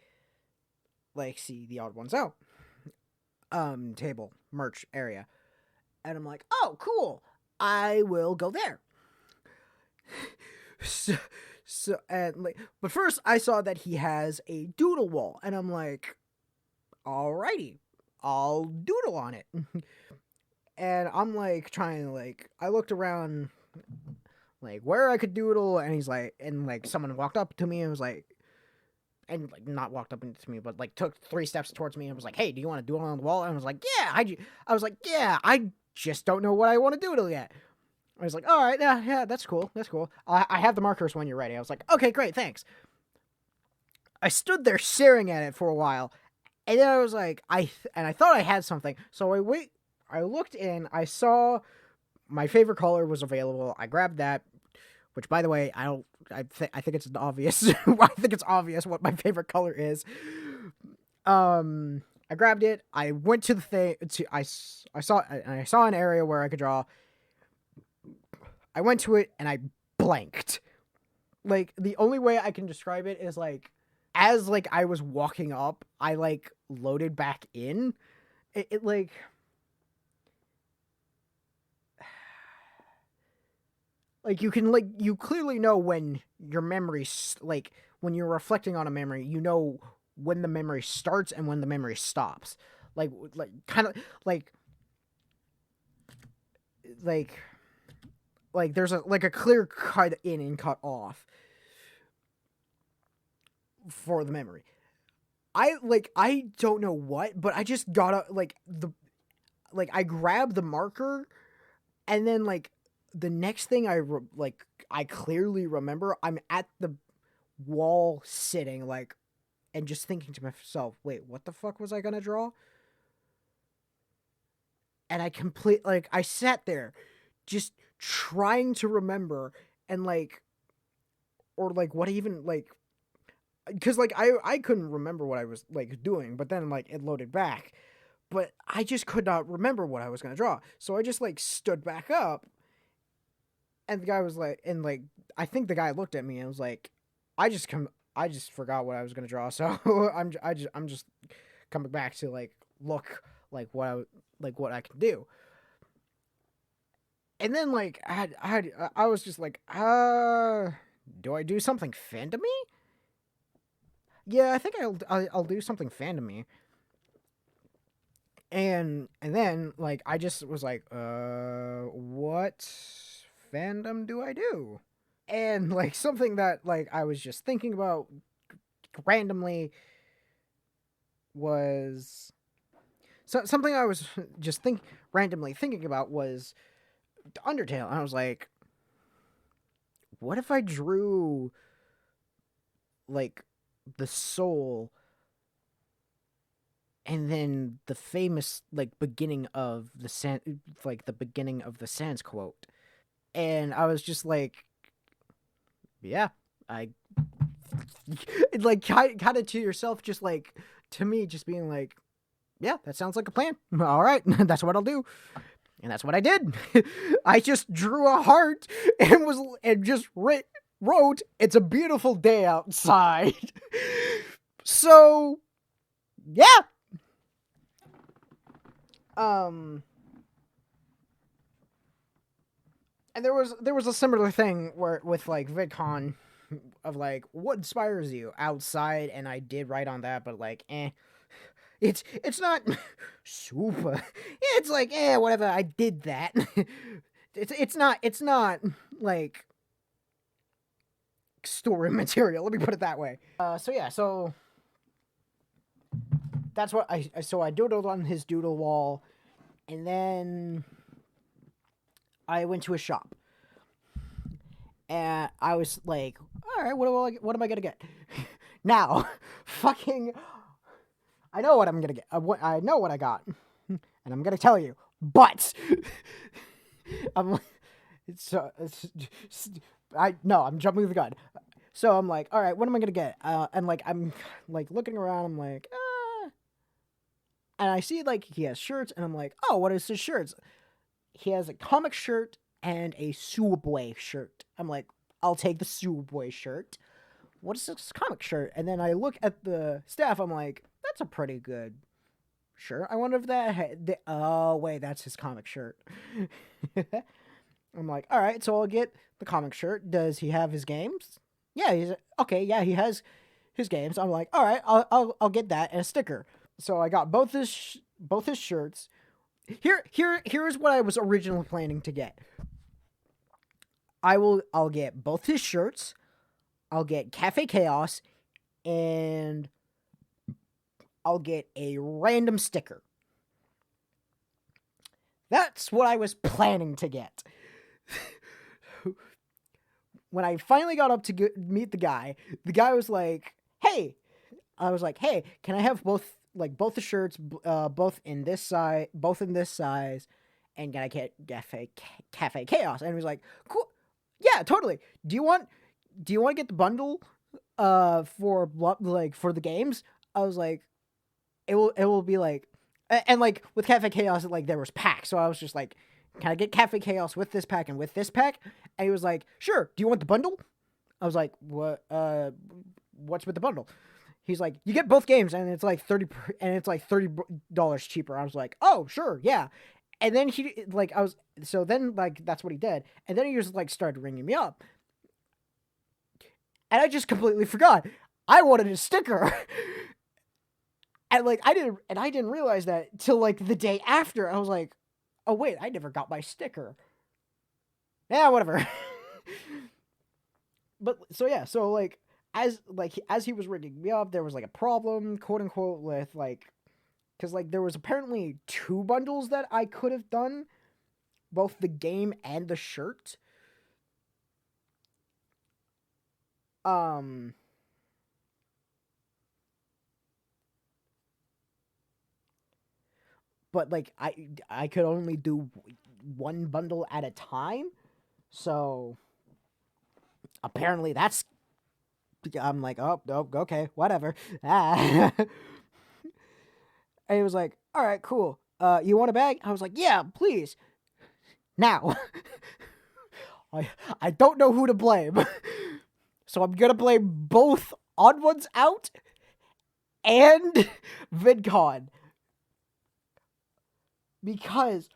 like see the Odd Ones Out table merch area, and I'm like, oh cool, I will go there. so and like, but first I saw that he has a doodle wall, and I'm like, alrighty, I'll doodle on it. And I'm like trying to like, I looked around like where I could doodle, and he's like, and like someone walked up to me and was like, and like not walked up to me, but like took 3 steps towards me and was like, hey, do you want to doodle on the wall? And I was like, yeah, I was like, yeah, I just don't know what I want to doodle yet. I was like, all right, yeah, that's cool. I have the markers when you're ready. I was like, okay, great, thanks. I stood there staring at it for a while, and then I was like, I thought I had something. So I looked in, I saw my favorite color was available. I grabbed that, which, by the way, I think it's obvious. I think it's obvious what my favorite color is. I grabbed it. I went to the thing. I saw an area where I could draw. I went to it and I blanked. Like, the only way I can describe it is like, as like I was walking up, I like loaded back in. It like, like you can like, you clearly know when your memory, like when you're reflecting on a memory, you know when the memory starts and when the memory stops. Like kind of like there's a clear cut in and cut off for the memory. I don't know what, but I just got I grabbed the marker, and then like the next thing I clearly remember, I'm at the wall sitting like, and just thinking to myself, wait, what the fuck was I gonna draw? And I sat there just trying to remember, and like, or like what even like, because like I couldn't remember what I was like doing, but then like it loaded back, but I just could not remember what I was gonna draw. So I just like stood back up, and the guy was like, and like I think the guy looked at me and was like, I just forgot what I was gonna draw, so I'm just coming back to like look like what I can do. And then like I was just like, do I do something fan to me? Yeah, I think I'll do something fan to me. And then like I just was like, what fandom do I do? And like something that like I was just thinking about randomly was something I was just randomly thinking about was Undertale. And I was like, what if I drew like the soul and then the famous like beginning of the Sans quote. And I was just like, yeah, I like kind of to yourself, just like to me, just being like, yeah, that sounds like a plan. All right, that's what I'll do. And that's what I did. I just drew a heart and just wrote, "It's a beautiful day outside." So, yeah. And there was a similar thing where with like VidCon of like what inspires you outside, and I did write on that, but like, it's not super. It's like, whatever. I did that. It's not like story material. Let me put it that way. So that's what I doodled on his doodle wall, and then I went to a shop, and I was like, all right, what am I gonna get? Now, fucking, I know what I'm gonna get. I know what I got, and I'm gonna tell you. But I'm I'm jumping the gun. So I'm like, all right, what am I gonna get? And like I'm like looking around. I'm like, and I see like he has shirts, and I'm like, oh, what is his shirts? He has a comic shirt and a Subway shirt. I'm like, I'll take the Subway shirt. What is this comic shirt? And then I look at the staff. I'm like, that's a pretty good shirt. I wonder if oh, wait, that's his comic shirt. I'm like, all right, so I'll get the comic shirt. Does he have his games? Yeah, okay. Yeah, he has his games. I'm like, all right, I'll get that and a sticker. So I got both his shirts. Here's what I was originally planning to get. I'll get both his shirts. I'll get Cafe Chaos, and I'll get a random sticker. That's what I was planning to get. When I finally got up to meet the guy was like, "Hey," I was like, "Hey, can I have both the shirts, both in this size, and can I get Cafe Chaos?" And he was like, "Cool, yeah, totally. Do you want to get the bundle, for the games?" I was like, "It will be like," and like with Cafe Chaos, like there was packs, so I was just like, "Can I get Cafe Chaos with this pack and with this pack?" And he was like, "Sure. Do you want the bundle?" I was like, "What? What's with the bundle?" He's like, "You get both games, and it's like $30 cheaper." I was like, "Oh, sure, yeah." And then that's what he did. And then he just like started ringing me up, and I just completely forgot I wanted a sticker. And like I didn't realize that till like the day after. I was like, "Oh wait, I never got my sticker." Yeah, whatever. But so like as he was ringing me up, there was like a problem, quote unquote, with like, because like there was apparently 2 bundles that I could have done, both the game and the shirt. But like I could only do one bundle at a time, so apparently that's. I'm like, oh, okay, whatever. And he was like, all right, cool. You want a bag? I was like, yeah, please. Now, I don't know who to blame, so I'm gonna blame both Onwards Out and VidCon, because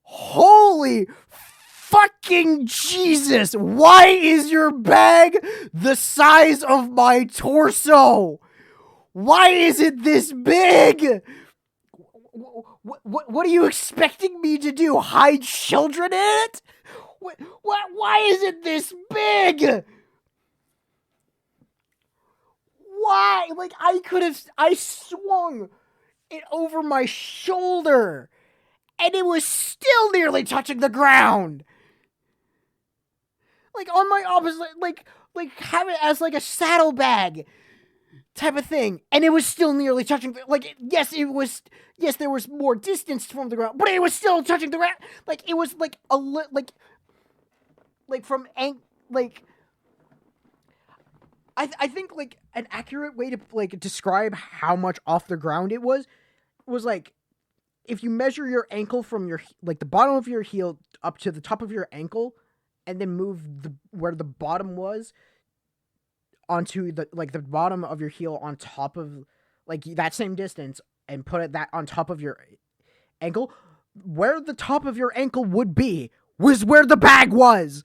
holy fucking Jesus, why is your bag the size of my torso? Why is it this big? What are you expecting me to do? Hide children in it? Why is it this big? Why? Like, I swung it over my shoulder, and it was still nearly touching the ground. like on my opposite, like have it as like a saddlebag type of thing, and it was still nearly touching. Like, yes, it was. Yes, there was more distance from the ground, but it was still touching the ground. Like, it was like like from like. I think like an accurate way to like describe how much off the ground it was like if you measure your ankle from your like the bottom of your heel up to the top of your ankle, and then move where the bottom was onto the like the bottom of your heel on top of like that same distance, and put that on top of your ankle, where the top of your ankle would be was where the bag was.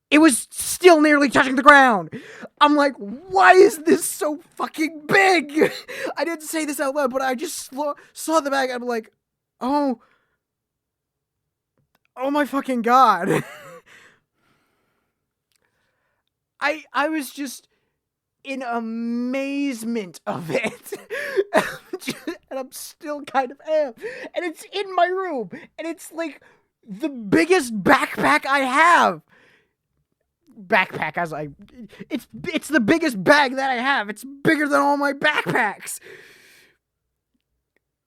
It was still nearly touching the ground. I'm like, why is this so fucking big? I didn't say this out loud, but I just saw the bag. I'm like, oh my fucking God. I was just in amazement of it. And I'm still kind of am. And it's in my room. And it's like the biggest backpack I have. Backpack, I was like, it's the biggest bag that I have. It's bigger than all my backpacks.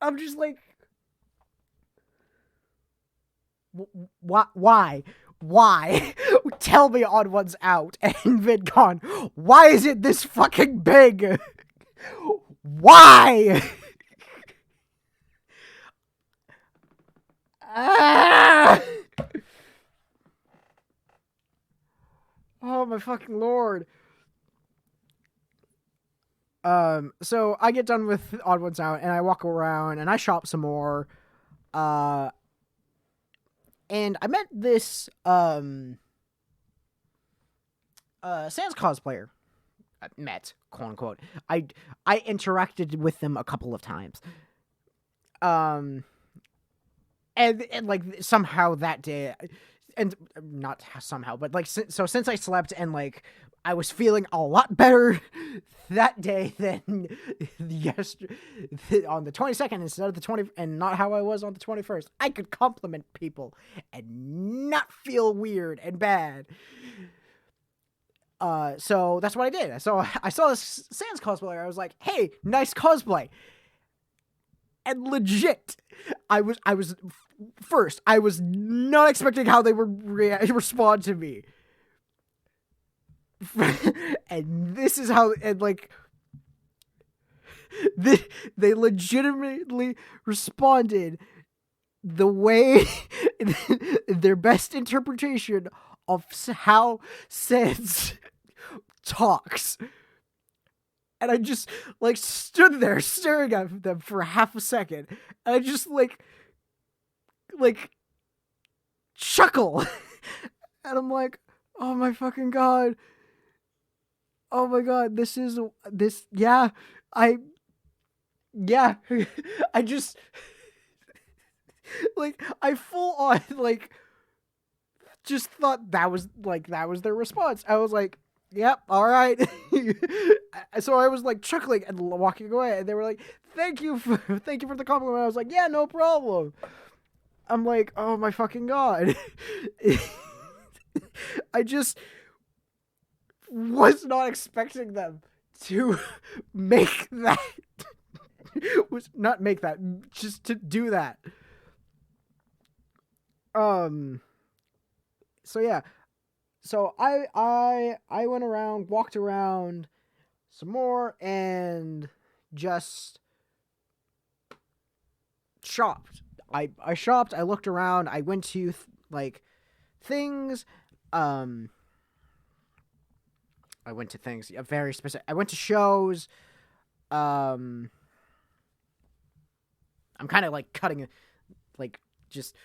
I'm just like, why? Tell me on One's Out and VidCon, why is it this fucking big? Why? Oh my fucking Lord. So I get done with Odd Ones Out and I walk around and I shop some more. And I met this Sans cosplayer. Met, quote unquote. I interacted with them a couple of times. And like somehow that day, and not somehow, but like so since I slept and like I was feeling a lot better that day than yesterday on the 22nd instead of the 20th, and not how I was on the 21st. I could compliment people and not feel weird and bad. So that's what I did. So I saw this Sans cosplayer. I was like, "Hey, nice cosplay." And legit, I was first. I was not expecting how they would respond to me, and this is how. And like, they legitimately responded the way their best interpretation of how Sans talks. And I just, like, stood there staring at them for half a second. And I just, like, chuckle. And I'm like, oh my fucking God. Oh my God, yeah. I just, like, I full on, like, just thought that was their response. I was like, yep, all right. So I was like chuckling and walking away, and they were like, thank you for the compliment. I was like, yeah, no problem. I'm like, oh my fucking God. I just was not expecting them to make that. Just to do that. So yeah. So I went around, walked around some more, and just shopped. I shopped, I looked around, I went to things. I went to things very specific. I went to shows. I'm kind of like cutting, like just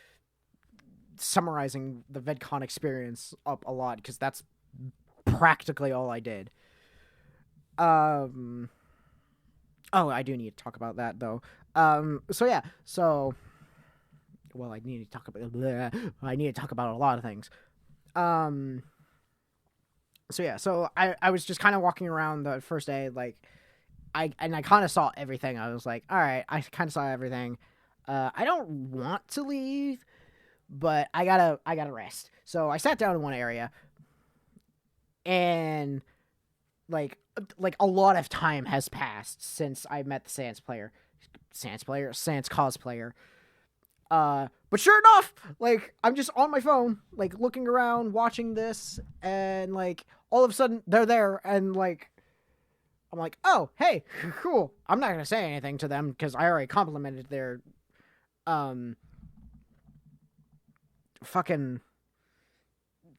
summarizing the VidCon experience up a lot because that's practically all I did. Oh, I do need to talk about that though. So yeah, so well, I need to talk about a lot of things. So yeah, so I was just kind of walking around the first day, like I kind of saw everything. I was like, all right, I kind of saw everything. I don't want to leave, but I gotta rest. So I sat down in one area, and like a lot of time has passed since I met the Sans cosplayer. But sure enough, like, I'm just on my phone, like, looking around, watching this, and, like, all of a sudden, they're there, and, like, I'm like, oh, hey, cool. I'm not gonna say anything to them, because I already complimented their, fucking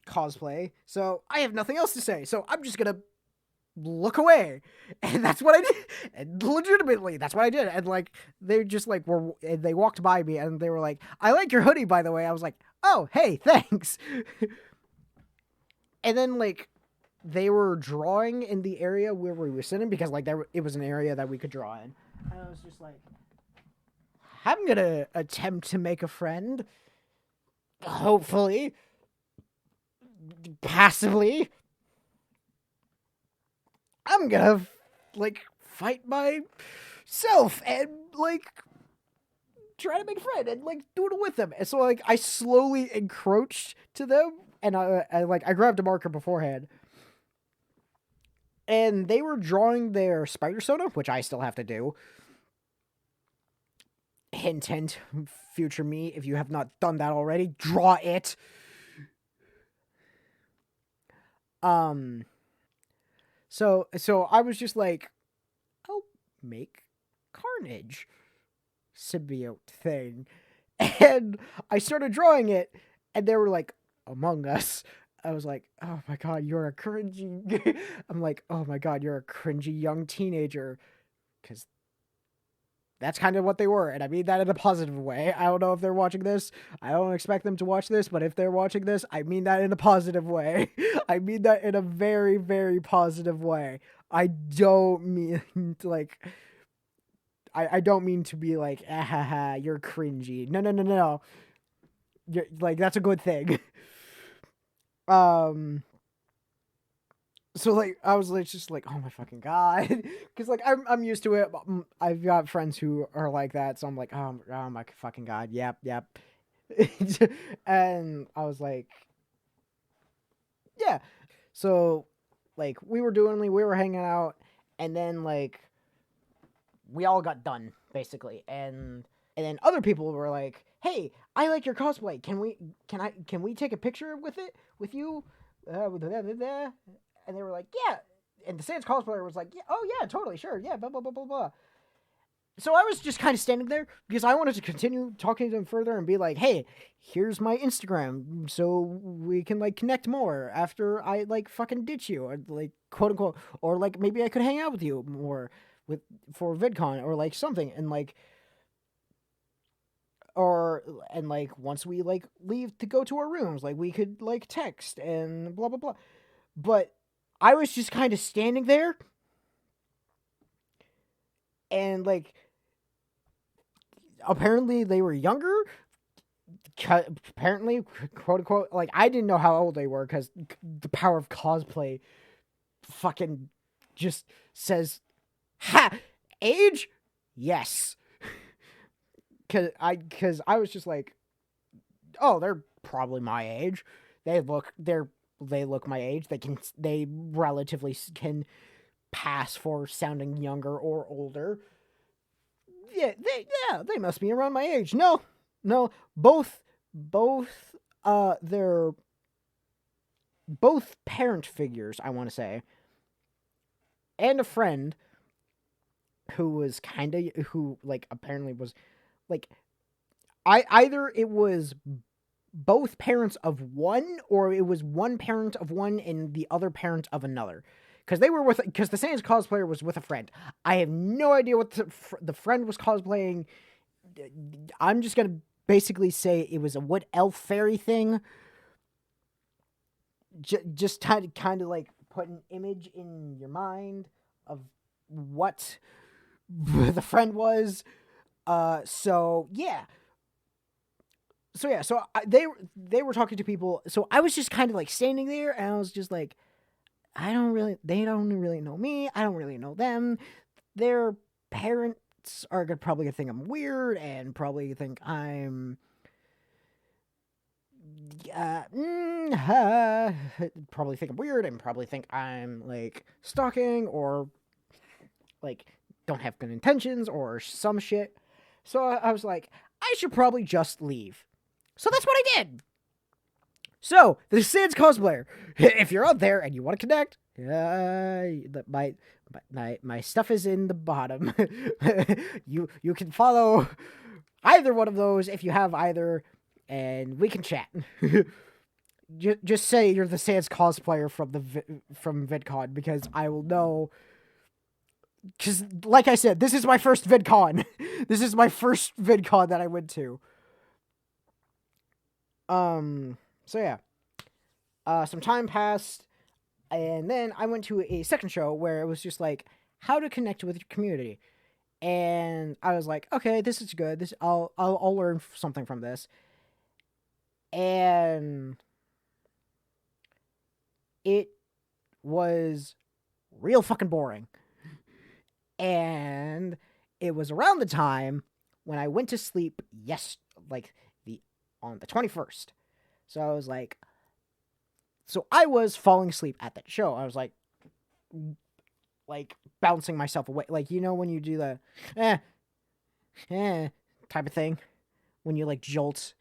cosplay, so I have nothing else to say, so I'm just gonna look away. And that's what I did. And legitimately, that's what I did. And like, they just like they walked by me and they were like, I like your hoodie, by the way. I was like, oh, hey, thanks. And then like, they were drawing in the area where we were sitting because like it was an area that we could draw in. And I was just like, I'm gonna attempt to make a friend. Hopefully. Passively. I'm gonna, like, fight myself and, like, try to make a friend and, like, do it with them. And so, like, I slowly encroached to them, and I grabbed a marker beforehand. And they were drawing their spider soda, which I still have to do. Hint, hint, future me, if you have not done that already, draw it. So I was just like, I'll make Carnage symbiote thing. And I started drawing it, and they were like, Among Us. I was like, oh my god, you're a cringy... I'm like, oh my god, you're a cringy young teenager. Because that's kind of what they were, and I mean that in a positive way. I don't know if they're watching this. I don't expect them to watch this, but if they're watching this, I mean that in a positive way. I mean that in a very, very positive way. I don't mean, like... I don't mean to be like, ah, you're cringy. No. You're, like, that's a good thing. So, like, I was like, just like, oh my fucking god. Because, like, I'm used to it. I've got friends who are like that. So I'm like, oh my fucking god. Yep. And I was like, yeah. So, like, we were hanging out. And then, like, we all got done, basically. And then other people were like, hey, I like your cosplay. Can we take a picture with you? And they were like, yeah. And the Sans cosplayer was like, yeah, oh yeah, totally, sure, yeah, blah, blah, blah, blah, blah. So I was just kind of standing there because I wanted to continue talking to them further and be like, hey, here's my Instagram so we can, like, connect more after I, like, fucking ditch you, or, like, quote unquote, or, like, maybe I could hang out with you more for VidCon or, like, something. And, like, once we, like, leave to go to our rooms, like, we could, like, text and blah, blah, blah. But I was just kind of standing there, and, like, apparently they were younger. Apparently, quote unquote, like, I didn't know how old they were because the power of cosplay fucking just says, ha, age? Yes. Cause I was just like, oh, they're probably my age. They look my age. They relatively can pass for sounding younger or older. Yeah, they must be around my age. No, both they're both parent figures, I want to say, and a friend who like, apparently was, like, either it was both parents of one, or it was one parent of one and the other parent of another. Because the Sans cosplayer was with a friend. I have no idea what the friend was cosplaying. I'm just gonna basically say it was a wood elf fairy thing. Just kind of like put an image in your mind of what the friend was. So they were talking to people. So I was just kind of like standing there, and I was just like, they don't really know me. I don't really know them. Their parents are probably gonna think I'm weird and probably think I'm probably think I'm weird and probably think I'm like stalking or like don't have good intentions or some shit. So I was like, I should probably just leave. So that's what I did. So the Sans cosplayer, if you're out there and you want to connect, my stuff is in the bottom. you can follow either one of those if you have either, and we can chat. Just say you're the Sans cosplayer from VidCon because I will know. Because, like I said, this is my first VidCon. This is my first VidCon that I went to. So yeah. Some time passed, and then I went to a second show where it was just like how to connect with your community. And I was like, okay, this is good. I'll learn something from this. And it was real fucking boring. And it was around the time when I went to sleep on the 21st. So I was like, so I was falling asleep at that show. I was like bouncing myself away. Like, you know, when you do the type of thing, when you like jolt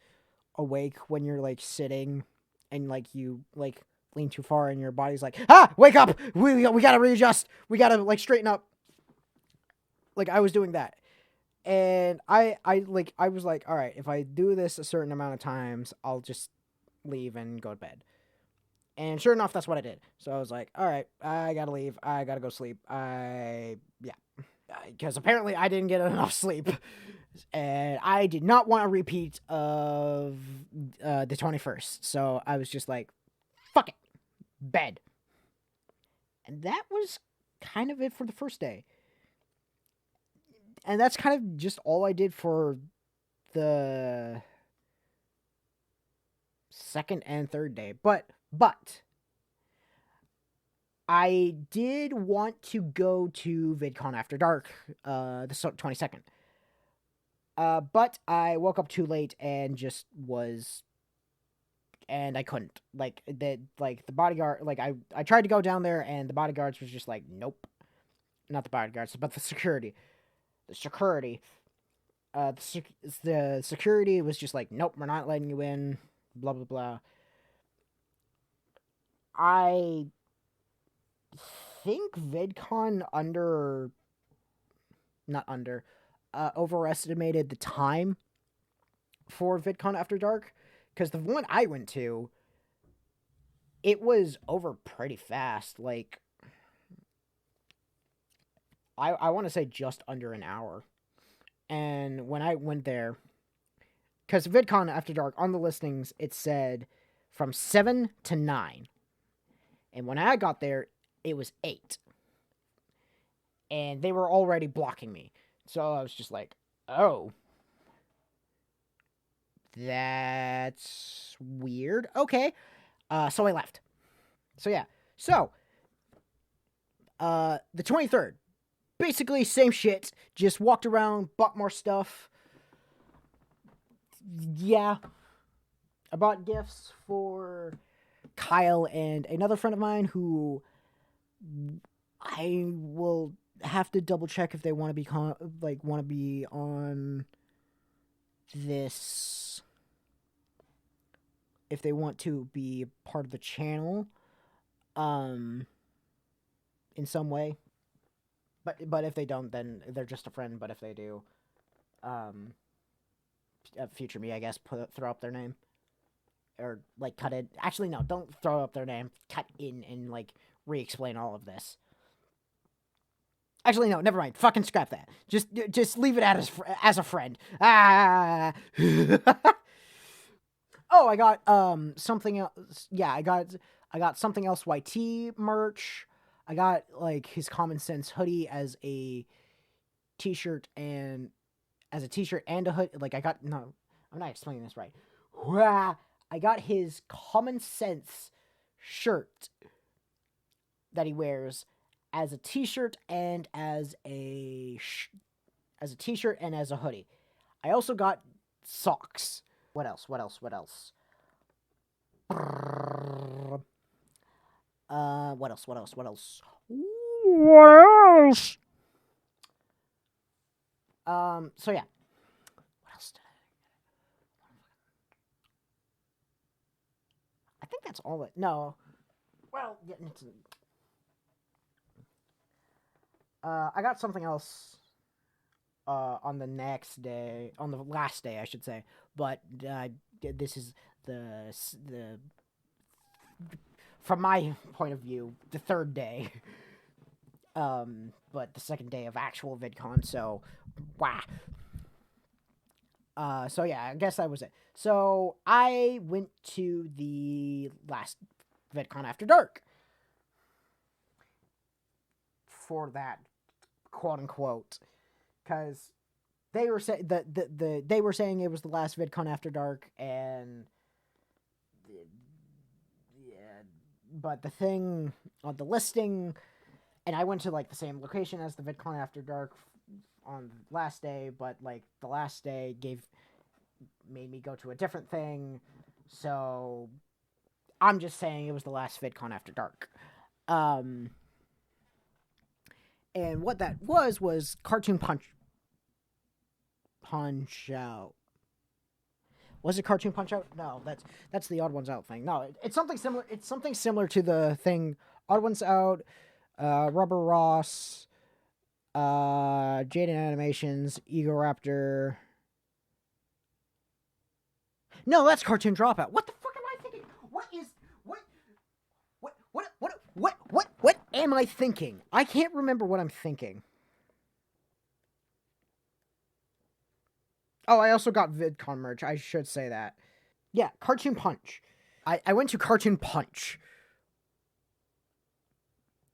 awake when you're like sitting and like you like lean too far and your body's like, wake up, we gotta readjust, we gotta like straighten up. Like, I was doing that, and I was like, all right, if I do this a certain amount of times, I'll just leave and go to bed. And sure enough, that's what I did. So I was like, all right, I gotta leave, I gotta go sleep. Because apparently I didn't get enough sleep. And I did not want a repeat of the 21st. So I was just like, fuck it. Bed. And that was kind of it for the first day. And that's kind of just all I did for the second and third day. But I did want to go to VidCon After Dark, the 22nd. But I woke up too late and I couldn't. The bodyguard, I tried to go down there and the bodyguards was just like, nope. Not the bodyguards, but the security. The security was just like, nope, we're not letting you in, blah, blah, blah. I think VidCon overestimated the time for VidCon After Dark, because the one I went to, it was over pretty fast. Like, I want to say just under an hour. And when I went there, because VidCon After Dark, on the listings, it said from 7 to 9. And when I got there, it was 8. And they were already blocking me. So I was just like, oh. That's weird. Okay. So I left. So yeah. So, the 23rd. Basically, same shit. Just walked around, bought more stuff. Yeah. I bought gifts for Kyle and another friend of mine who I will have to double check if they want to be on this, if they want to be part of the channel in some way. But if they don't, then they're just a friend. But if they do, future me, I guess, throw up their name. Or, like, cut it. Actually, no, don't throw up their name. Cut in and, like, re-explain all of this. Actually, no, never mind. Fucking scrap that. Just leave it as a friend. Ah! Oh, I got, something else. Yeah, I got something else YT merch. I got, like, his Common Sense hoodie as a t-shirt and a hood. Like, no, I'm not explaining this right. I got his Common Sense shirt that he wears as a t-shirt and as a t-shirt and as a hoodie. I also got socks. What else? What else? What else? What else? So yeah. What else did I think that's all it. No. Well, yeah, I got something else on the next day, on the last day, I should say. But this is the from my point of view, the third day. But the second day of actual VidCon. So, wow. So yeah, I guess that was it. So I went to the last VidCon After Dark for that, quote unquote, because they were saying they were saying it was the last VidCon After Dark, and yeah, but the thing on the listing, and I went to like the same location as the VidCon After Dark on last day, but like the last day made me go to a different thing, so I'm just saying it was the last VidCon After Dark. And what that was Cartoon Punch Out. Was it Cartoon Punch Out? No, that's the Odd Ones Out thing. No, it's something similar. It's something similar to the thing Odd Ones Out, Rubber Ross, Jaden Animations, Ego Raptor. No, that's Cartoon Dropout. What the fuck am I thinking? What am I thinking? I can't remember what I'm thinking. Oh, I also got VidCon merch. I should say that. Yeah, Cartoon Punch. I went to Cartoon Punch.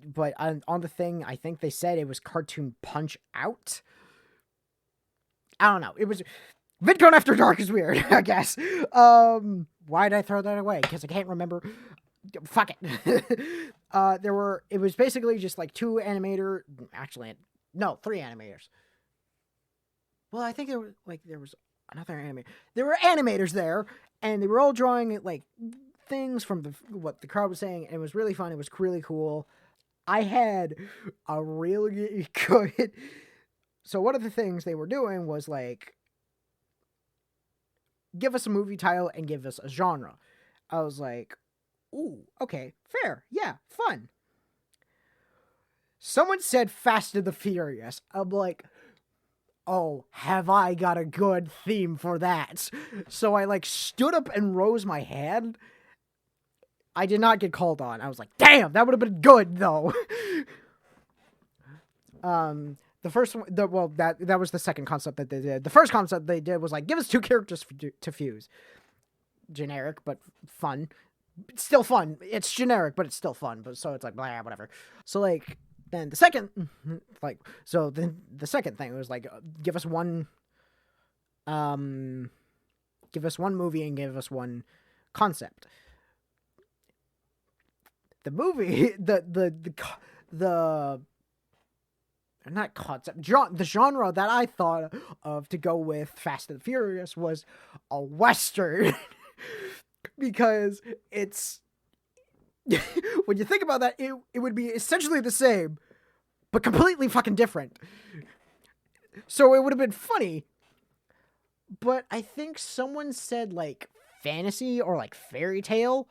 But on the thing, I think they said it was Cartoon Punch Out. I don't know. It was... VidCon After Dark is weird, I guess. Why did I throw that away? Because I can't remember. Fuck it. It was basically just like three animators. Well, I think there was another animator. There were animators there, and they were all drawing like things from what the crowd was saying, and it was really fun. It was really cool. I had a really good... So one of the things they were doing was like, give us a movie title and give us a genre. I was like, ooh, okay, fair, yeah, fun. Someone said Fast and the Furious. I'm like, oh, have I got a good theme for that? So I like stood up and rose my hand. I did not get called on. I was like, damn, that would have been good though. The first one, that was the second concept that they did. The first concept they did was like, give us two characters to fuse. Generic, but fun. It's still fun. It's generic, but it's still fun. But so it's like, blah, whatever. So like, then the second, the second thing was like, give us one movie and give us one concept. The movie, the not concept, the genre that I thought of to go with Fast and Furious was a Western. Because it's... when you think about that, it would be essentially the same, but completely fucking different. So it would have been funny. But I think someone said, like, fantasy or, like, fairy tale.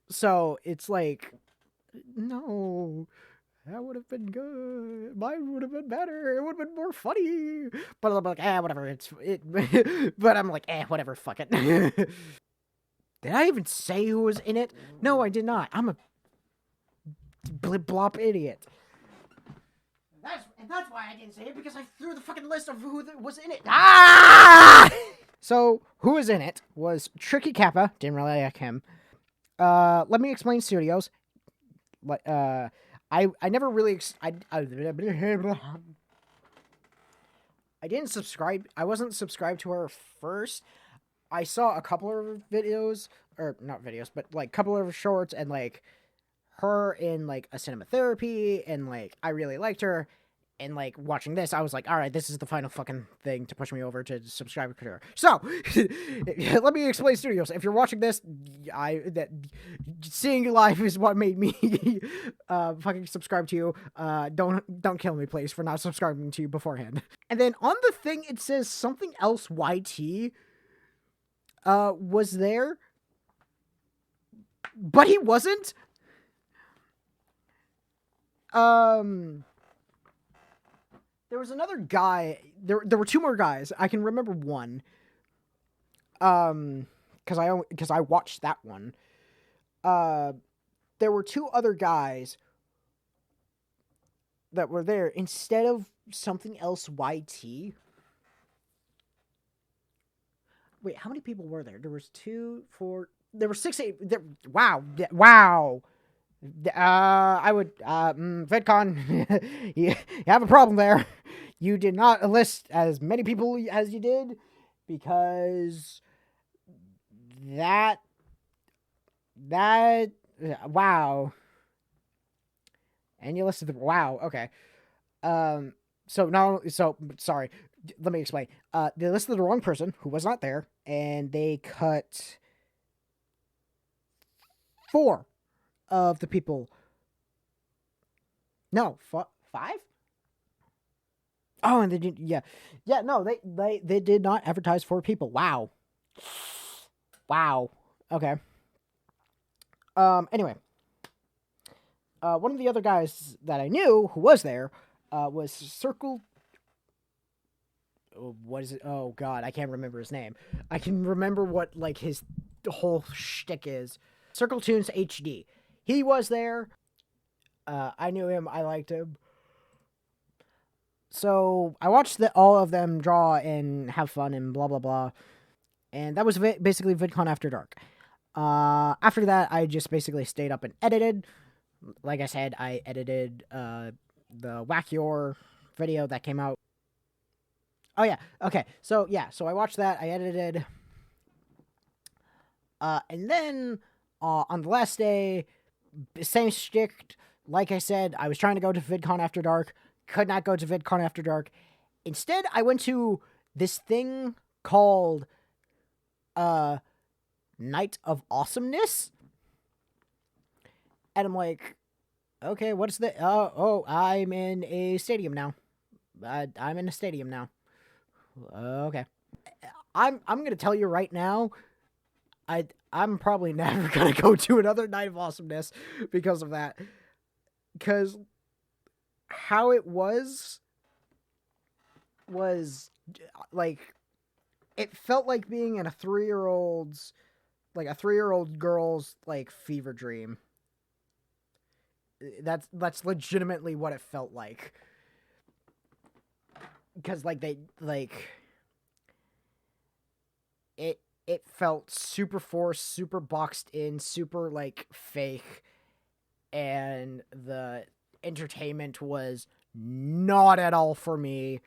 So it's like, no... That would have been good. Mine would have been better. It would have been more funny. But I'm like, whatever. But I'm like, whatever. Fuck it. Did I even say who was in it? No, I did not. I'm a blip-blop idiot. And that's why I didn't say it, because I threw the fucking list of who was in it. Ah! So, who was in it was Tricky Kappa. Didn't really like him. Let Me Explain Studios. I never really... I didn't subscribe. I wasn't subscribed to her first. I saw a couple of videos, or not videos, but like a couple of shorts, and like her in like a cinema therapy, and like I really liked her, and like watching this, I was like, all right, this is the final fucking thing to push me over to subscriber career. So let me explain studios. If you're watching this, seeing you live is what made me fucking subscribe to you. Don't kill me, please, for not subscribing to you beforehand. And then on the thing it says something else YT was there, but he wasn't. There was another guy. There were two more guys. I can remember one. Because I watched that one. There were two other guys that were there instead of something else YT. Wait, how many people were there? There was 2, 4. There were 6, 8. Wow. I would, VidCon, you have a problem there. You did not enlist as many people as you did, because that, wow. And you listed wow, okay. Sorry, let me explain. They listed the wrong person who was not there, and they cut 4 of the people. No, 5? Oh, and they did, yeah. No, they did not advertise 4 people. Wow. Okay. Anyway. One of the other guys that I knew who was there, was Circle. What is it? Oh God, I can't remember his name. I can remember what like his whole shtick is. Circle Tunes HD. He was there. I knew him. I liked him. So I watched all of them draw and have fun and blah blah blah. And that was basically VidCon After Dark. After that, I just basically stayed up and edited. Like I said, I edited the Wackior video that came out. Oh yeah, okay. So I watched that. I edited. And then on the last day, same shtick. Like I said, I was trying to go to VidCon After Dark. Could not go to VidCon After Dark. Instead, I went to this thing called Night of Awesomeness. And I'm like, okay, what's the... I'm in a stadium now. I'm in a stadium now. Okay. I'm going to tell you right now, I'm probably never going to go to another Night of Awesomeness because of that. Because how it was like, it felt like being in a 3-year-old's, like a 3-year-old girl's, like, fever dream. That's legitimately what it felt like. Because, like, it felt super forced, super boxed in, super, like, fake. And the entertainment was not at all for me.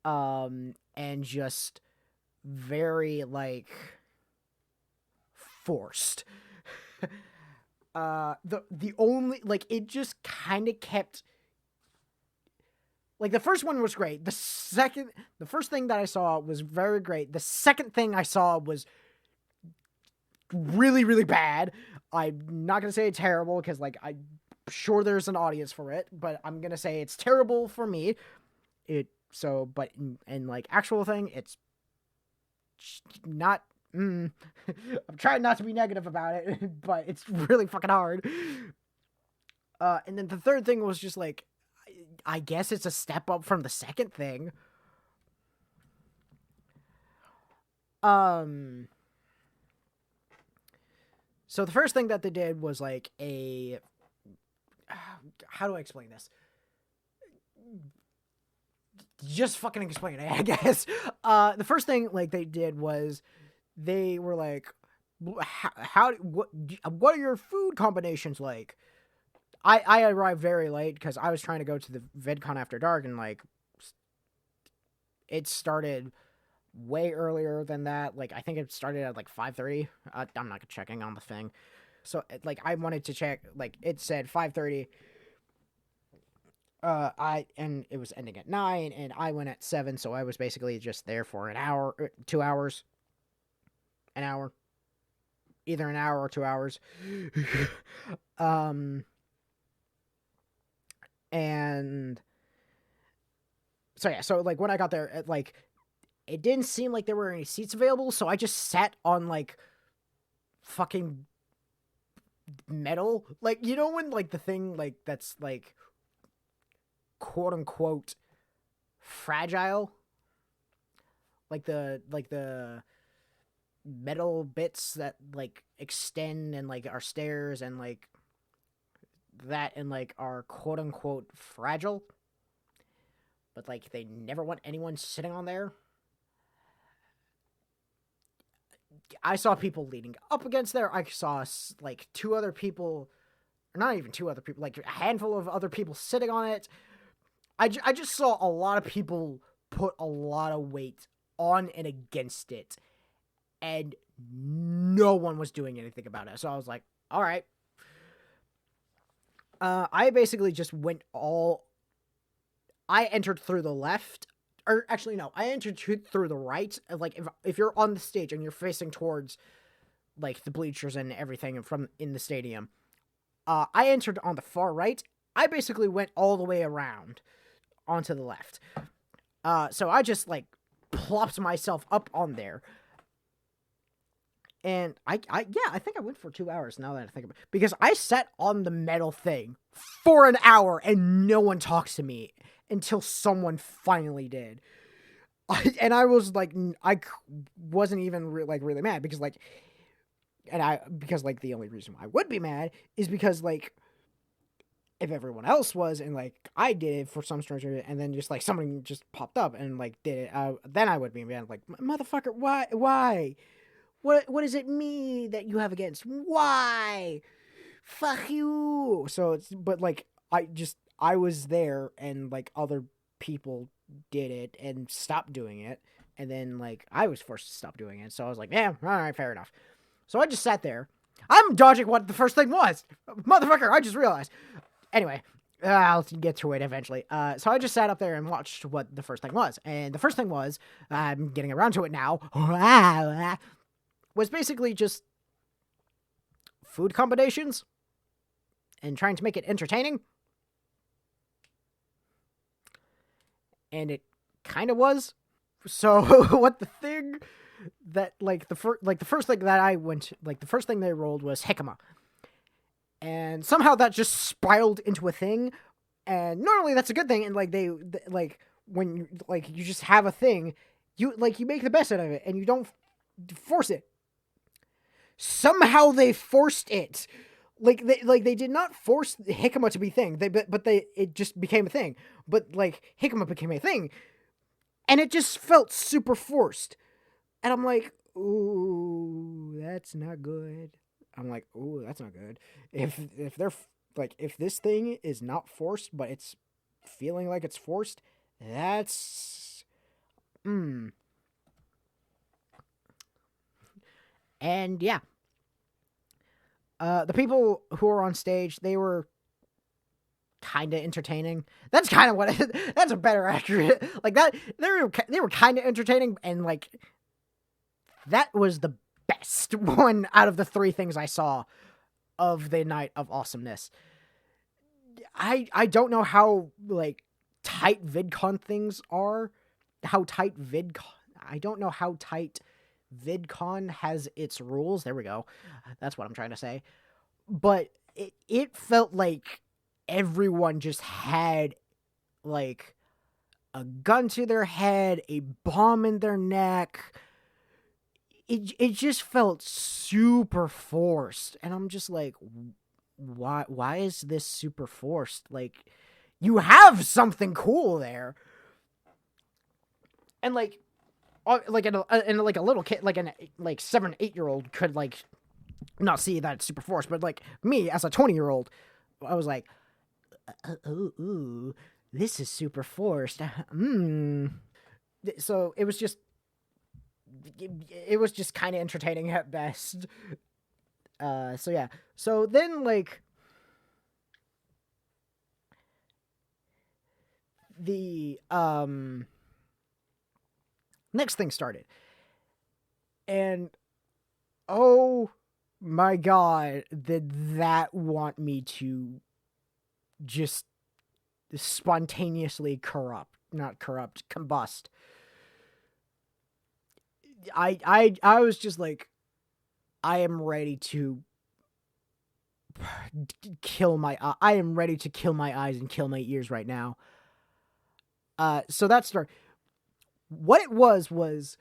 And just very, like, forced. The only, like, it just kind of kept, like, the first one was great. The first thing that I saw was very great. The second thing I saw was really, really bad. I'm not going to say it's terrible, because, like, I'm sure there's an audience for it, but I'm going to say it's terrible for me. But in like, actual thing, it's not, I'm trying not to be negative about it, but it's really fucking hard. And then the third thing was just, like, I guess it's a step up from the second thing. So the first thing that they did was, like, how do I explain this? Just fucking explain it, I guess. The first thing, like, they did was they were like, what are your food combinations like? I arrived very late because I was trying to go to the VidCon After Dark, and, like, it started way earlier than that. Like, I think it started at, like, 5:30. I'm not checking on the thing. So, like, I wanted to check, like, it said 5:30. and it was ending at 9, and I went at 7, so I was basically just there for an hour, 2 hours, an hour, either an hour or 2 hours. And so yeah, so like when I got there, it didn't seem like there were any seats available, so I just sat on like fucking metal, like, you know, when like the thing like that's like quote unquote fragile, like the metal bits that like extend and like are stairs and like that and like are quote unquote fragile, but like they never want anyone sitting on there. I saw people leaning up against there. I saw like two other people, not even two other people, like a handful of other people sitting on it. I just saw a lot of people put a lot of weight on and against it, and no one was doing anything about it. So I was like, all right. I basically just I entered through the left, or actually no, I entered through the right. Like if you're on the stage and you're facing towards like the bleachers and everything from in the stadium, I entered on the far right. I basically went all the way around onto the left. So I just like plopped myself up on there. And I think I went for 2 hours now that I think about it. Because I sat on the metal thing for an hour and no one talks to me until someone finally did. And I was like, I wasn't even really mad because because the only reason I would be mad is because like, if everyone else was and like I did it for some strange reason and then just like somebody just popped up and like did it, then I would be mad, like, motherfucker, why? What is it me that you have against? Why? Fuck you. So but like, I was there and like other people did it and stopped doing it. And then like, I was forced to stop doing it. So I was like, yeah, all right, fair enough. So I just sat there. I'm dodging what the first thing was. Motherfucker, I just realized. Anyway, I'll get to it eventually. So I just sat up there and watched what the first thing was. And the first thing was, I'm getting around to it now, was basically just food combinations and trying to make it entertaining. And it kind of was. So what the thing that the first thing that I went, like the first thing they rolled was jicama. And somehow that just spiraled into a thing. And normally that's a good thing. And like when you you just have a thing, you make the best out of it and you don't force it. Somehow they forced it. They did not force jicama to be a thing. It just became a thing. But like jicama became a thing, and it just felt super forced. And I'm like, ooh, that's not good. I'm like, ooh, that's not good. If they're if this thing is not forced, but it's feeling like it's forced, that's And yeah. The people who were on stage, they were kind of entertaining. That's kind of what that's a better accurate. Like that they were kind of entertaining, and like that was the best one out of the three things I saw of the night of awesomeness. I don't know how like tight VidCon things are. I don't know how tight VidCon has its rules. There we go. That's what I'm trying to say. But it felt like everyone just had like a gun to their head, a bomb in their neck. It just felt super forced. And I'm just like, why is this super forced? Like, you have something cool there. And like in a little kid, like an 7, 8-year-old could like not see that it's super forced, but like me as a 20-year-old, I was like, ooh, this is super forced. So it was just kind of entertaining at best. So yeah. So then like the next thing started. And oh my god, did that want me to just spontaneously combust. I was just like, I am ready to I am ready to kill my eyes and kill my ears right now. So that started. What it was, oh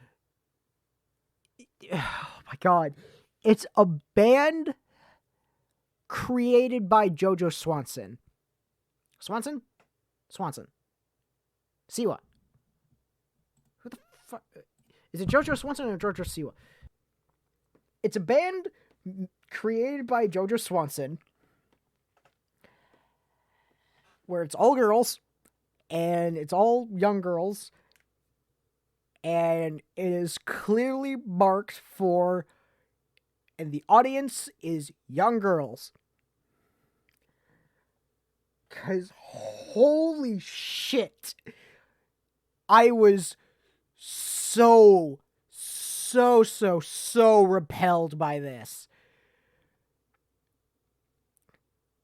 my god, it's a band created by JoJo Swanson. Swanson? Siwa. Who the fuck? Is it JoJo Swanson or JoJo Siwa? It's a band created by JoJo Swanson where it's all girls and it's all young girls, and it is clearly marked for, and the audience is young girls. Because holy shit, I was so repelled by this.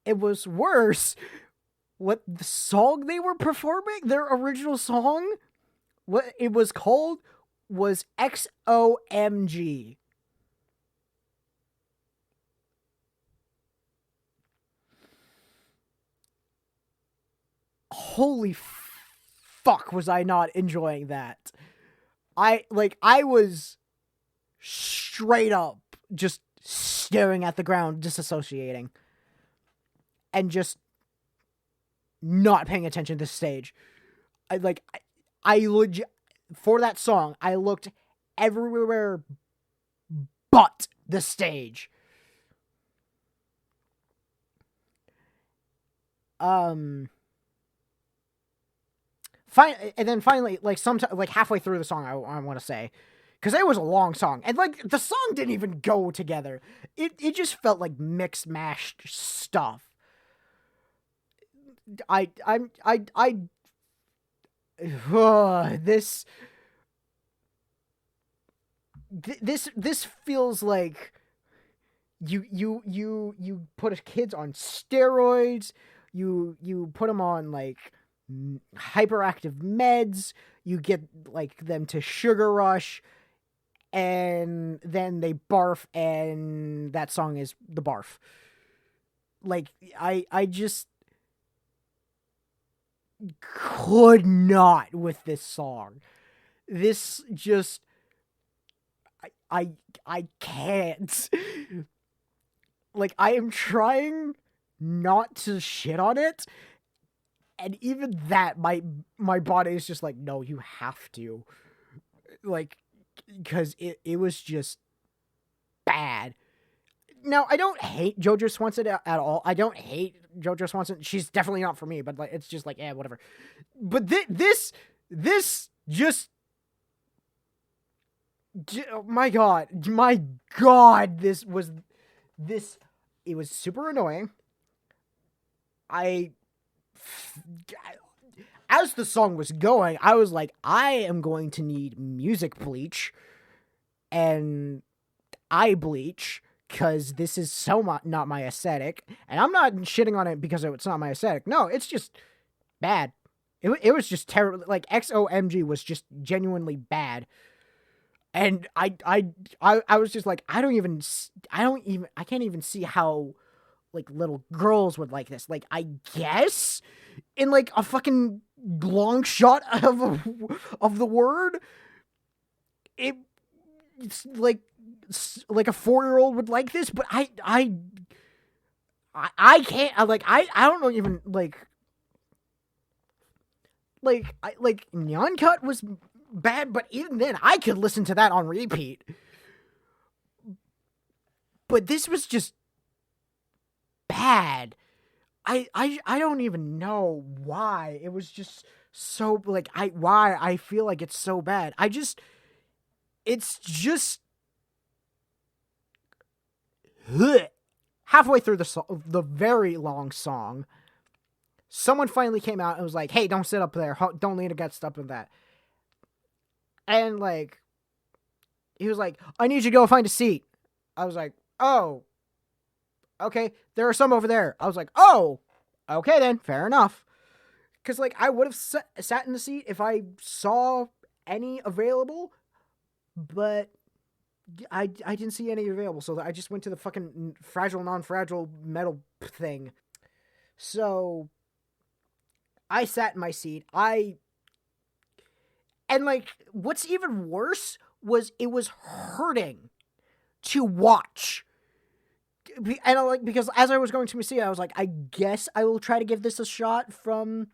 It was worse. What the song they were performing, their original song, what it was called was XOMG. Holy fuck, was I not enjoying that. I was straight up just staring at the ground, disassociating, and just not paying attention to the stage. I legit, for that song, I looked everywhere but the stage. And then finally, halfway through the song, I want to say, because it was a long song, and the song didn't even go together. It just felt like mixed, mashed stuff. This feels like you put kids on steroids, you put them on hyperactive meds, you get them to sugar rush, and then they barf, and that song is the barf. I just could not with this song. This just I can't. I am trying not to shit on it, and even that, my body is just like, no, you have to. Because it was just bad. Now, I don't hate JoJo Swanson at all. I don't hate JoJo Swanson. She's definitely not for me, but it's just whatever. But this just, my god, it was super annoying. As the song was going, I was like, I am going to need music bleach and eye bleach, because this is not my aesthetic. And I'm not shitting on it because it's not my aesthetic. No, it's just bad. It was just terrible. XOMG was just genuinely bad. And I was just like, I can't even see how little girls would like this. I guess in a fucking long shot of the word, it's like a 4-year-old would like this, but I can't. I don't know, even Nyan Cut was bad, but even then I could listen to that on repeat. But this was just bad. I don't even know why. It was just so why I feel like it's so bad. It's just halfway through the very long song, someone finally came out and was like, hey, don't sit up there. Don't lean against up in that. And, like, he was like, I need you to go find a seat. I was like, oh, okay. There are some over there. I was like, oh, okay then. Fair enough. Because, like, I would have sat in the seat if I saw any available, but I didn't see any available, so I just went to the fucking fragile, non-fragile metal thing. So I sat in my seat. And, like, what's even worse was it was hurting to watch. And, like, because as I was going to my seat, I was like, I guess I will try to give this a shot from...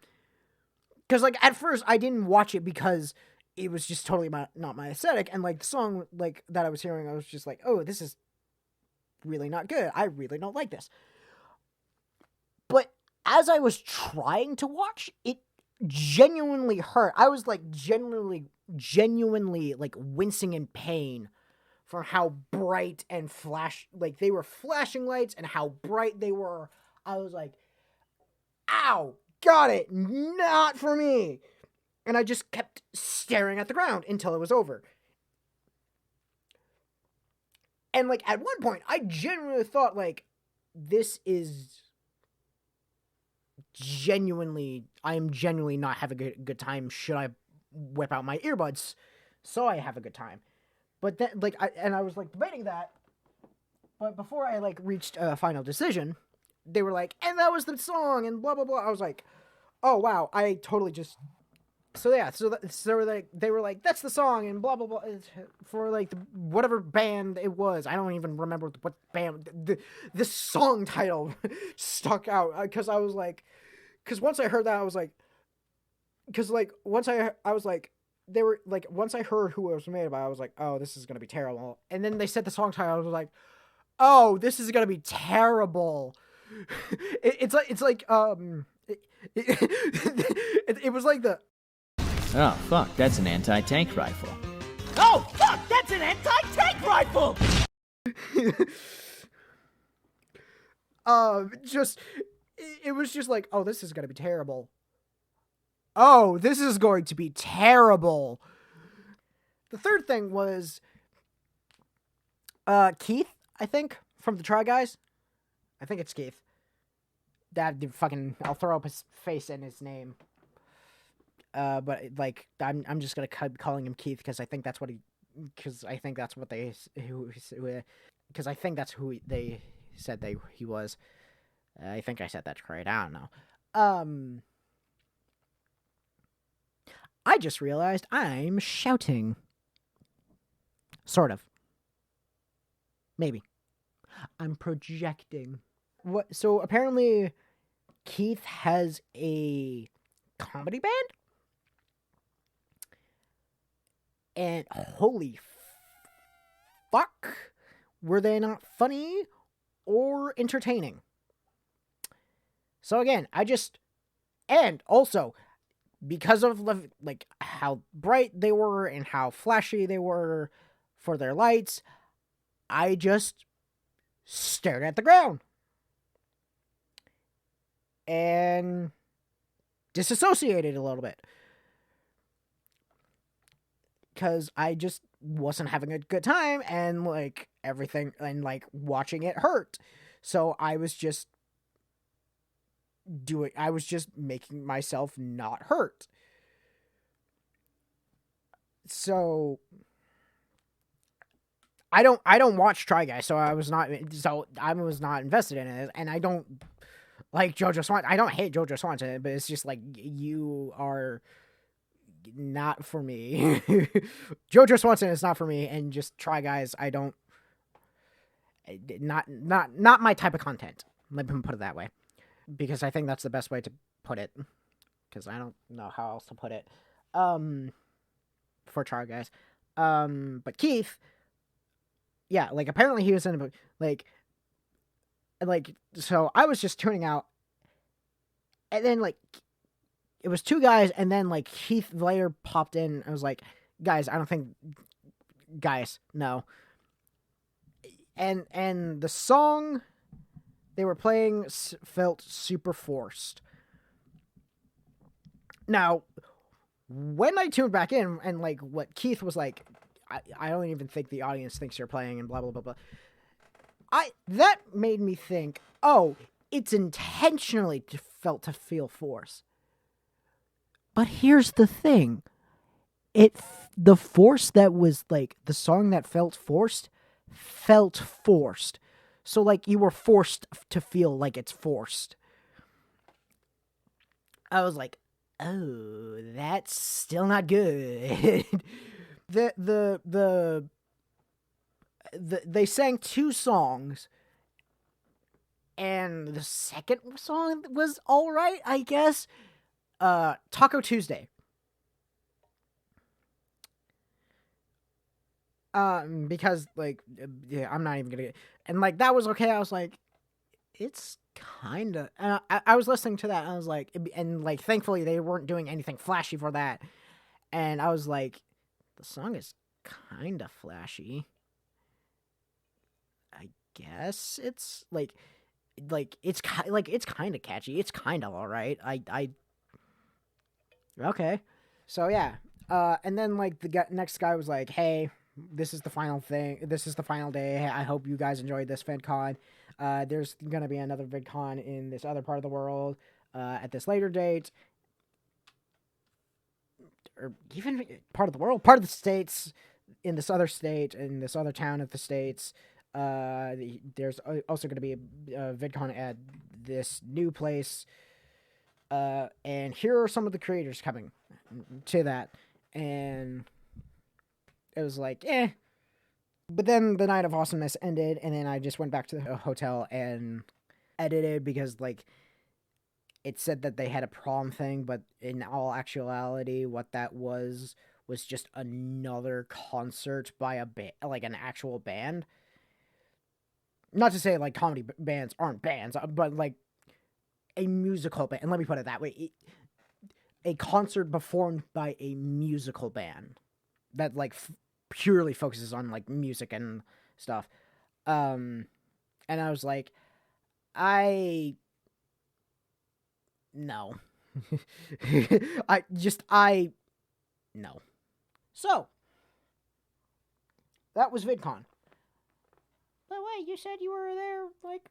Because, like, at first, I didn't watch it because it was just totally not my aesthetic. And, like, the song, like, that I was hearing, I was just like, oh, this is really not good. I really don't like this. But as I was trying to watch, it genuinely hurt. I was, like, genuinely, like, wincing in pain from how bright and like, they were flashing lights and how bright they were. I was like, ow, got it, not for me. And I just kept staring at the ground until it was over. And, like, at one point, I genuinely thought, like, this is I am genuinely not having a good time. Should I whip out my earbuds so I have a good time? But then, like, I was, like, debating that. But before I, like, reached a final decision, they were like, and that was the song, and blah, blah, blah. I was like, oh, wow, I totally just... So, yeah, they were like, that's the song, and blah, blah, blah, for, like, whatever band it was. I don't even remember what band. The song title stuck out, because I was like... Because once I heard that, I was like... Because, like, once I was like... They were, like, once I heard who it was made by, I was like, oh, this is going to be terrible. And then they said the song title, I was like, oh, this is going to be terrible. It was like the... Oh, fuck, that's an anti-tank rifle. Oh, fuck, that's an anti-tank rifle! It was just like, oh, this is going to be terrible. Oh, this is going to be terrible. The third thing was Keith, I think, from the Try Guys. I think it's Keith. I'll throw up his face and his name. But, like, I'm just gonna keep calling him Keith because I think that's what they said he was. I think I said that right. I don't know. I just realized I'm shouting. Sort of. Maybe. I'm projecting. So apparently Keith has a comedy band? And holy fuck, were they not funny or entertaining? So again, and also, because of, like, how bright they were and how flashy they were for their lights, I just stared at the ground. And disassociated a little bit. Because I just wasn't having a good time, and, like, everything, and, like, watching it hurt. So I was just making myself not hurt. So I don't watch Try Guys, so I was not invested in it, and I don't like JoJo Swanson. I don't hate JoJo Swanson, but it's just like, you are not for me. JoJo Swanson is not for me, and just Try Guys, I don't, not my type of content. Let me put it that way. Because I think that's the best way to put it. Because I don't know how else to put it. For Try Guys. But Keith, yeah, like, apparently he was in a, like, so I was just tuning out. And then, like, it was two guys, and then, like, Keith later popped in. I was like, guys, no. And the song they were playing felt super forced. Now, when I tuned back in and like what Keith was like, I don't even think the audience thinks you're playing and blah blah blah blah. That made me think, oh, it's intentionally felt to feel force. But here's the thing. The force that was like the song that felt forced. So like you were forced to feel like it's forced. I was like, oh, that's still not good. They sang 2 songs, and the second song was all right, I guess. Taco Tuesday. Because like, yeah, I'm not even gonna get, and like that was okay. I was like, it's kind of. I was listening to that, and I was like, and like, thankfully they weren't doing anything flashy for that, and I was like, the song is kind of flashy. I guess it's like it's kind of catchy. It's kind of all right. Okay. So yeah. And then like the next guy was like, "Hey, this is the final thing. This is the final day. I hope you guys enjoyed this VidCon. There's gonna be another VidCon in this other part of the world at this later date, or even part of the world, part of the states, in this other state, in this other town of the states. There's also going to be a VidCon at this new place. And here are some of the creators coming to that. And it was like, eh. But then the Night of Awesomeness ended, and then I just went back to the hotel and edited because, like, it said that they had a prom thing, but in all actuality, what that was just another concert by a band, like an actual band. Not to say like comedy bands aren't bands, but like a musical band. And let me put it that way: a concert performed by a musical band that like purely focuses on like music and stuff. And I was like, no. No. So that was VidCon. But wait, you said you were there like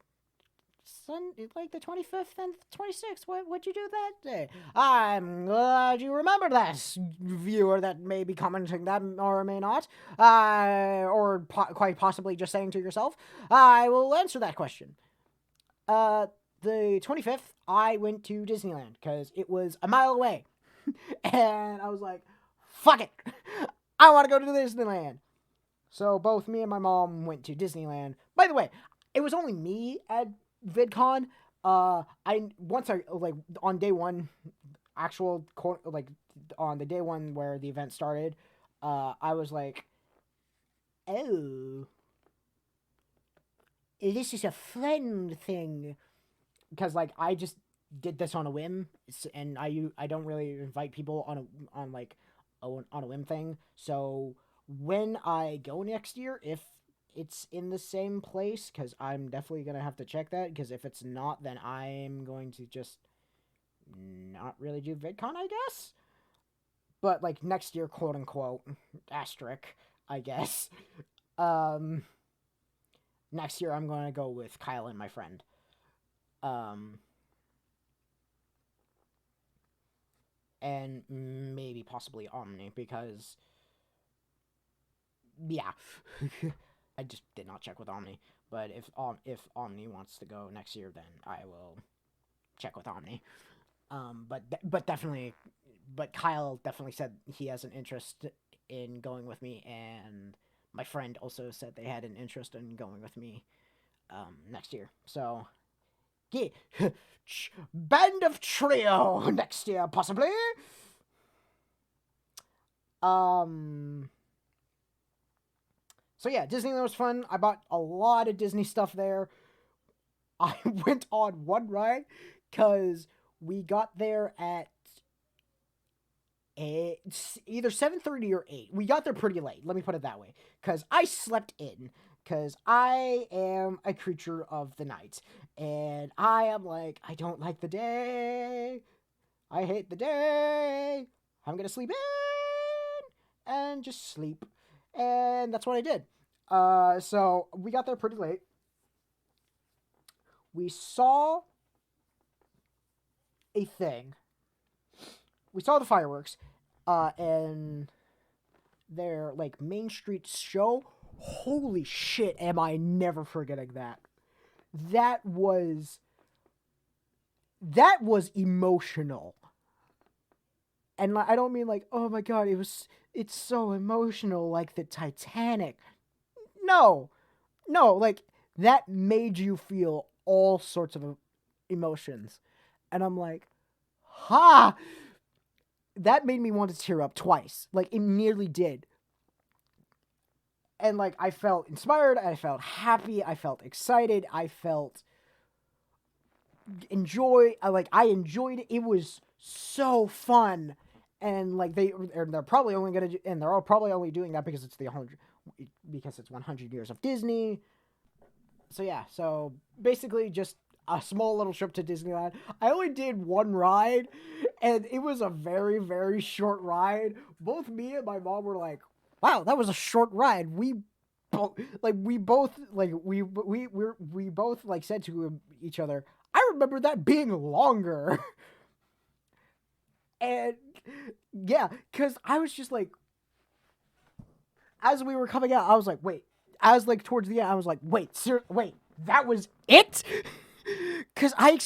the 25th and 26th. What'd you do that day? I'm glad you remember that, viewer that may be commenting that or may not, or quite possibly just saying to yourself. I will answer that question. The 25th, I went to Disneyland because it was a mile away, and I was like, "Fuck it, I want to go to Disneyland." So both me and my mom went to Disneyland. By the way, it was only me at VidCon. On day one, on the day one where the event started, I was like, oh, this is a friend thing, because like I just did this on a whim, and I don't really invite people on a whim thing. So when I go next year, if it's in the same place, because I'm definitely going to have to check that, because if it's not, then I'm going to just not really do VidCon, I guess. But, like, next year, quote-unquote, asterisk, I guess. Next year, I'm going to go with Kyle and my friend. And maybe possibly Omni, because yeah. I just did not check with Omni, but if Omni wants to go next year, then I will check with Omni. But definitely, but Kyle definitely said he has an interest in going with me, and my friend also said they had an interest in going with me next year. So, yeah, band of trio next year, possibly. So yeah, Disneyland was fun. I bought a lot of Disney stuff there. I went on one ride because we got there at either 7:30 or 8. We got there pretty late, let me put it that way, because I slept in, because I am a creature of the night, and I am like, I don't like the day. I hate the day. I'm gonna sleep in and just sleep. And that's what I did. So we got there pretty late. We saw a thing. We saw the fireworks, and their like Main Street show. Holy shit! Am I never forgetting that? That was emotional. And I don't mean like, oh my god, it's so emotional like the Titanic. No, like that made you feel all sorts of emotions. And I'm like, ha! That made me want to tear up twice. Like, it nearly did. And, like, I felt inspired, I felt happy, I felt excited, I felt I enjoyed it. It was so fun. And, like, they're probably only gonna and they're all probably only doing that because it's 100 years of Disney. So yeah, so basically just a small little trip to Disneyland. I only did one ride, and it was a very, very short ride. Both me and my mom were like, "Wow, that was a short ride." We both said to each other, "I remember that being longer." And yeah, because I was just like, as we were coming out, I was like, wait. As like towards the end, I was like, wait, that was it? Because I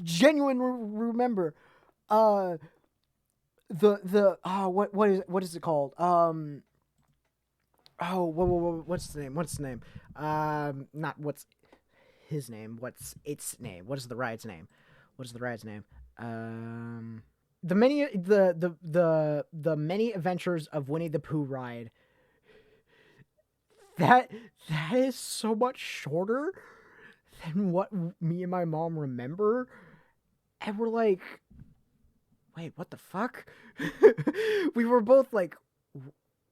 genuinely remember, what is it called? What's the name? Not what's his name. What's its name? What is the ride's name? The many adventures of Winnie the Pooh ride. That is so much shorter than what me and my mom remember. And we're like, wait, what the fuck? We were both like,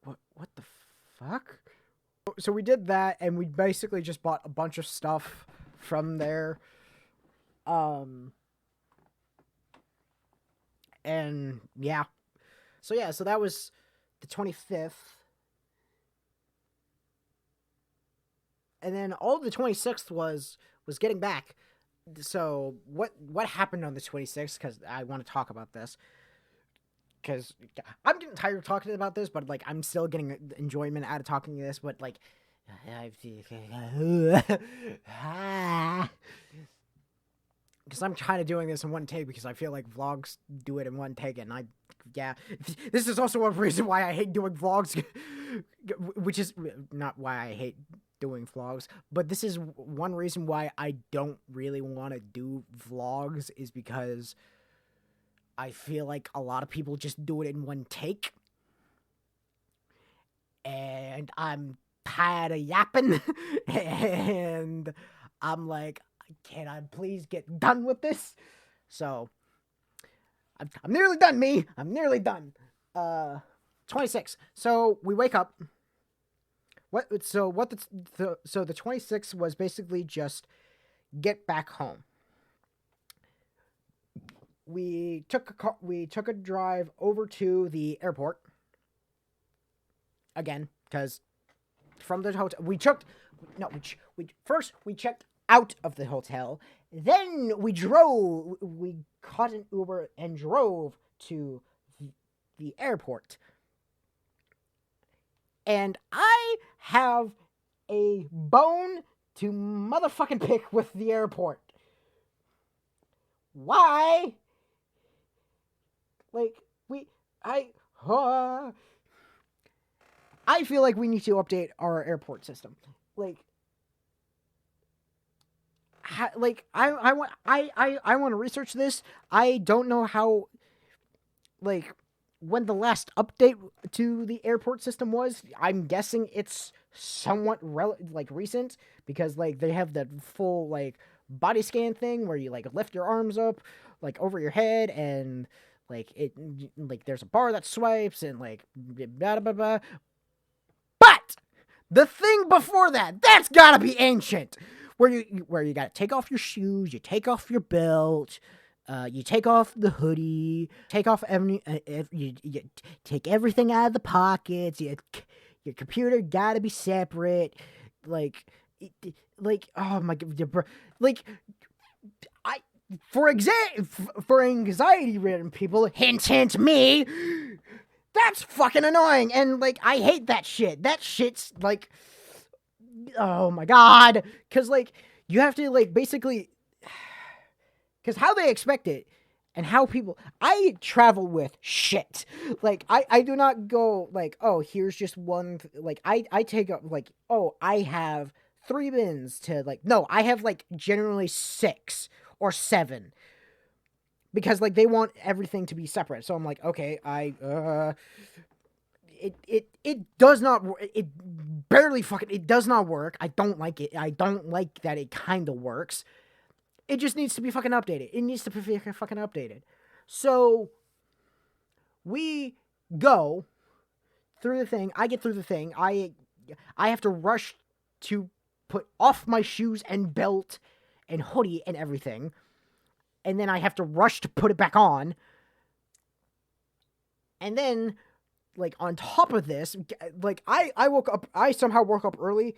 what the fuck? So we did that, and we basically just bought a bunch of stuff from there. And yeah. So that was the 25th. And then all of the 26th was getting back. So what happened on the 26th? Because I want to talk about this. Because I'm getting tired of talking about this, but like I'm still getting enjoyment out of talking this. But like, because I'm kind of doing this in one take because I feel like vlogs do it in one take, and this is also a reason why I hate doing vlogs, which is not why I hate doing vlogs, but this is one reason why I don't really want to do vlogs, is because I feel like a lot of people just do it in one take, and I'm tired of yapping, and I'm like, can I please get done with this? So I'm nearly done, I'm nearly done. 26. So we wake up. So the 26th was basically just get back home. We took a drive over to the airport again, because from the hotel we checked out of the hotel, then we caught an Uber and drove to the airport. And I have a bone to motherfucking pick with the airport. Why? Like, I feel like we need to update our airport system. I want to research this. I don't know how, like, when the last update to the airport system was. I'm guessing it's somewhat recent, because like they have that full like body scan thing where you like lift your arms up like over your head, and like it like there's a bar that swipes and like blah blah blah. But the thing before that's gotta be ancient. Where you gotta take off your shoes, you take off your belt, You take off the hoodie, take off you take everything out of the pockets. Your computer gotta be separate. Like, oh my god, like, I for anxiety ridden people, hint me. That's fucking annoying, and like I hate that shit. That shit's like, oh my god, because like you have to like basically. Because how they expect it and how people... I travel with shit. Like, I do not go, like, oh, here's just one... Like, I take up, like, oh, I have 3 bins to, like... No, I have, like, generally 6 or 7. Because, like, they want everything to be separate. So I'm like, okay, It does not... It barely fucking... It does not work. I don't like it. I don't like that it kind of works. It just needs to be fucking updated. It needs to be fucking updated. So, we go through the thing. I get through the thing. I have to rush to put off my shoes and belt and hoodie and everything. And then I have to rush to put it back on. And then, like, on top of this, like, I somehow woke up early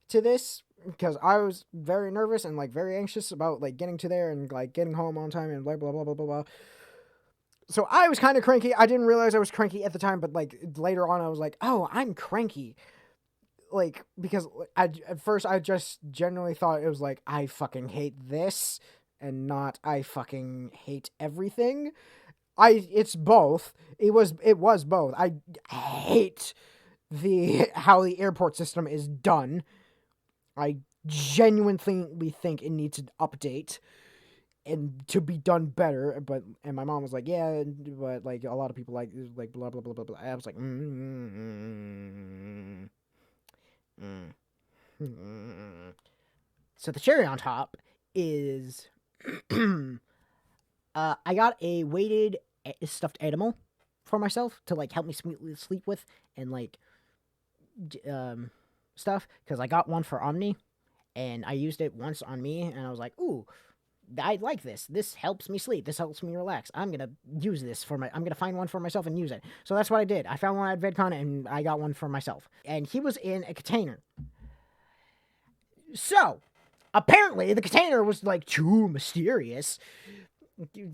to this. Because I was very nervous and, like, very anxious about, like, getting to there and, like, getting home on time and blah, blah, blah, blah, blah, blah. So I was kind of cranky. I didn't realize I was cranky at the time, but, like, later on I was like, oh, I'm cranky. Like, because at first I just generally thought it was like, I fucking hate this and not I fucking hate everything. It's both. It was both. I hate how the airport system is done. I genuinely think it needs an update and to be done better. And my mom was like, yeah, but like a lot of people like blah blah blah blah blah. I was like, So the cherry on top is, I got a weighted stuffed animal for myself to like help me sleep with and like stuff, because I got one for Omni and I used it once on me and I was like, ooh, I like this. This helps me sleep. This helps me relax. I'm gonna use this I'm gonna find one for myself and use it. So that's what I did. I found one at VidCon and I got one for myself. And he was in a container. So apparently the container was like too mysterious.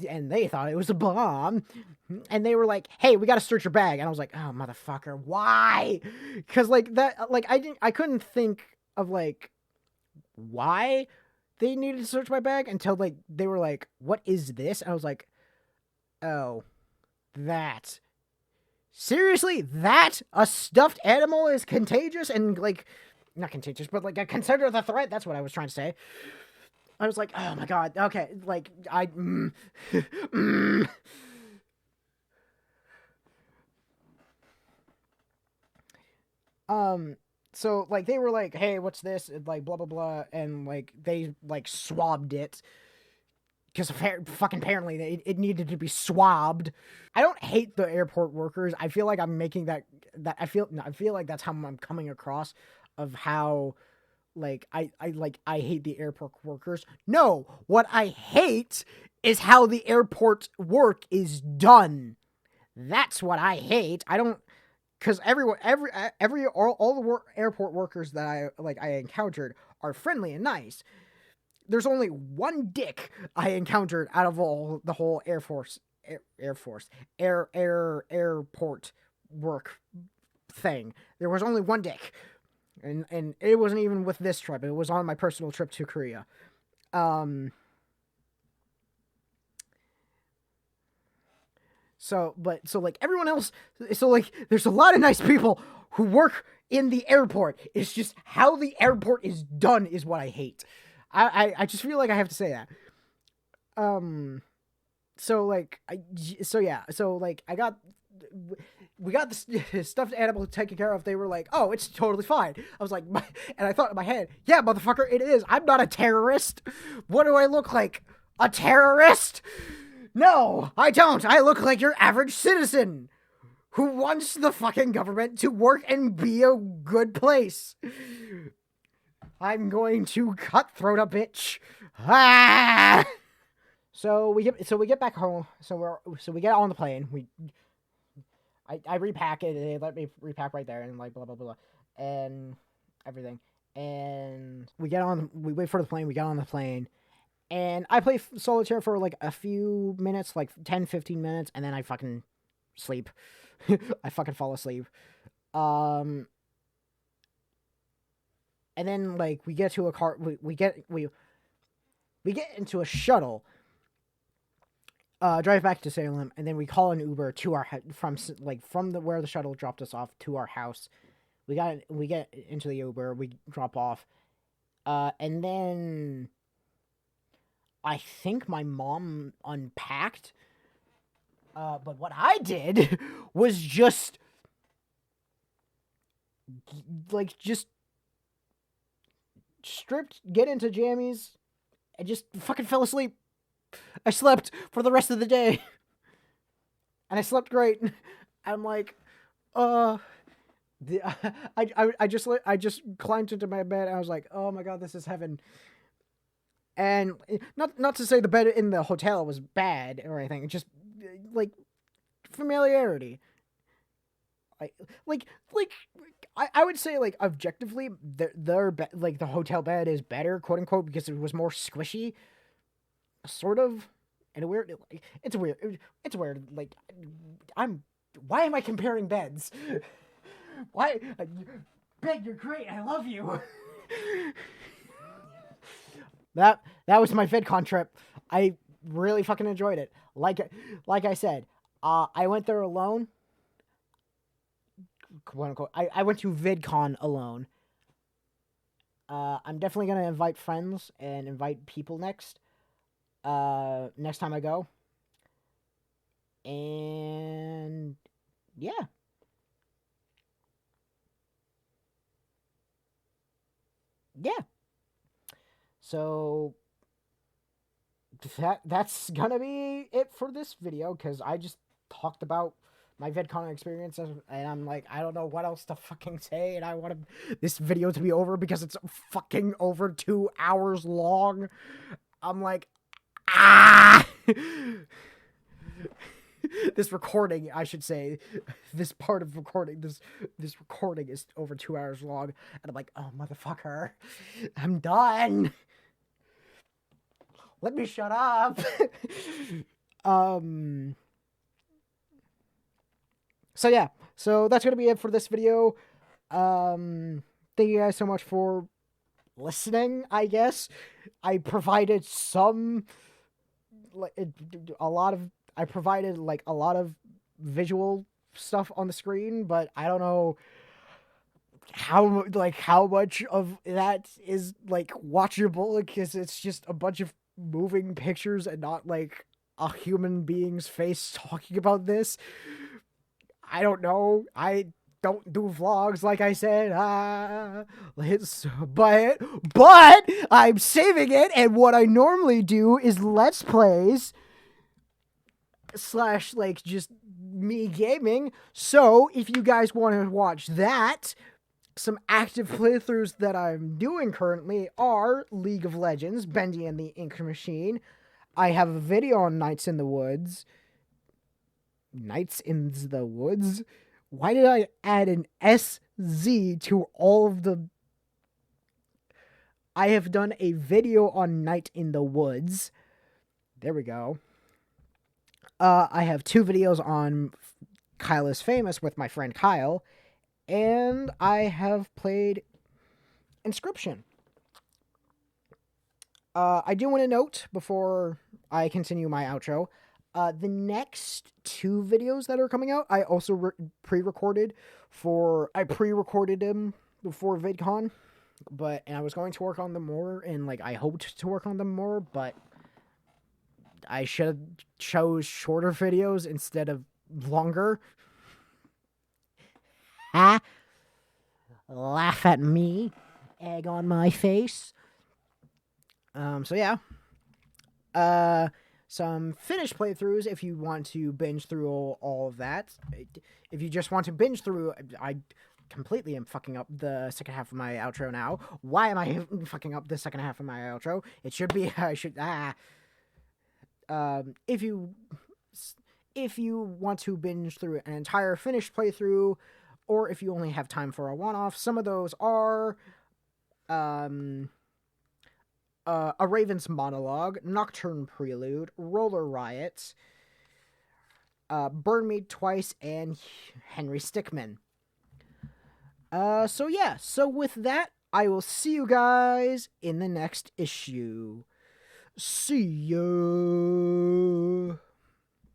And they thought it was a bomb. And they were like, hey, we gotta search your bag. And I was like, oh, motherfucker, why? Because, like, that, like, I couldn't think of, like, why they needed to search my bag until, like, they were like, what is this? And I was like, oh, that. Seriously? That? A stuffed animal is contagious? And, like, not contagious, but, like, considered a threat? That's what I was trying to say. I was like, oh my god, okay, like, so, like, they were like, hey, what's this, and, like, blah, blah, blah, and, like, they, like, swabbed it, because fucking apparently it needed to be swabbed. I don't hate the airport workers. I feel like I'm making I feel like that's how I'm coming across, of how... Like, I hate the airport workers. No, what I hate is how the airport work is done. That's what I hate. I don't, because all the airport workers that I encountered are friendly and nice. There's only one dick I encountered out of the whole airport work thing. There was only one dick. And it wasn't even with this trip. It was on my personal trip to Korea. So like everyone else, so like there's a lot of nice people who work in the airport. It's just how the airport is done is what I hate. I just feel like I have to say that. We got the stuffed animal taken care of. They were like, oh, it's totally fine. I was like, and I thought in my head, yeah, motherfucker, it is. I'm not a terrorist. What do I look like? A terrorist? No, I don't. I look like your average citizen who wants the fucking government to work and be a good place. I'm going to cutthroat a bitch. Ah! So we get back home. So we get on the plane. I repack it. They let me repack right there and like blah blah blah and everything. And we wait for the plane. We get on the plane. And I play solitaire for like a few minutes, like 10, 15 minutes, and then I fucking sleep. I fucking fall asleep. And then like we get to a car. We get into a shuttle. Drive back to Salem, and then we call an Uber to our from where the shuttle dropped us off to our house. We get into the Uber. We drop off, and then I think my mom unpacked. But what I did was just stripped, get into jammies, and just fucking fell asleep. I slept for the rest of the day. And I slept great. I'm like, I just climbed into my bed and I was like, oh my god, this is heaven. And not to say the bed in the hotel was bad or anything, just like familiarity. I would say like objectively the hotel bed is better, quote unquote, because it was more squishy, sort of. And it's weird. Like, why am I comparing beds? Why? Bed, you're great. I love you. That was my VidCon trip. I really fucking enjoyed it. Like I said, I went there alone. Quote unquote. I went to VidCon alone. I'm definitely gonna invite friends and invite people next time I go. And yeah. Yeah. So that's gonna be it for this video, because I just talked about my VidCon experiences, and I'm like, I don't know what else to fucking say, and I want this video to be over because it's fucking over 2 hours long. I'm like, this recording, I should say, this part of recording, this recording is over 2 hours long, and I'm like, oh motherfucker, I'm done. Let me shut up. So yeah, so that's gonna be it for this video. Thank you guys so much for listening. I guess I provided I provided a lot of visual stuff on the screen, but I don't know how much of that is watchable, because it's just a bunch of moving pictures and not like a human being's face talking about this. I don't know. I don't do vlogs, like I said. But I'm saving it, and what I normally do is Let's Plays / just me gaming. So if you guys want to watch that, some active playthroughs that I'm doing currently are League of Legends, Bendy and the Ink Machine. I have a video on Nights in the Woods. Nights in the Woods? Why did I add an SZ to all of the... I have done a video on Night in the Woods. There we go. I have 2 videos on Kyle is Famous with my friend Kyle. And I have played Inscription. I do want to note, before I continue my outro, the next 2 videos that are coming out, I also pre-recorded them before VidCon, and I was going to work on them more, and I hoped to work on them more, but I should have chose shorter videos instead of longer. Laugh at me. Egg on my face. So yeah. Some finished playthroughs if you want to binge through all of that. If you just want to binge through, I completely am fucking up the second half of my outro now. Why am I fucking up the second half of my outro? It should be, if you want to binge through an entire finished playthrough, or if you only have time for a one-off, some of those are A Raven's Monologue, Nocturne Prelude, Roller Riot, Burn Me Twice, and Henry Stickmin. So with that, I will see you guys in the next issue. See ya!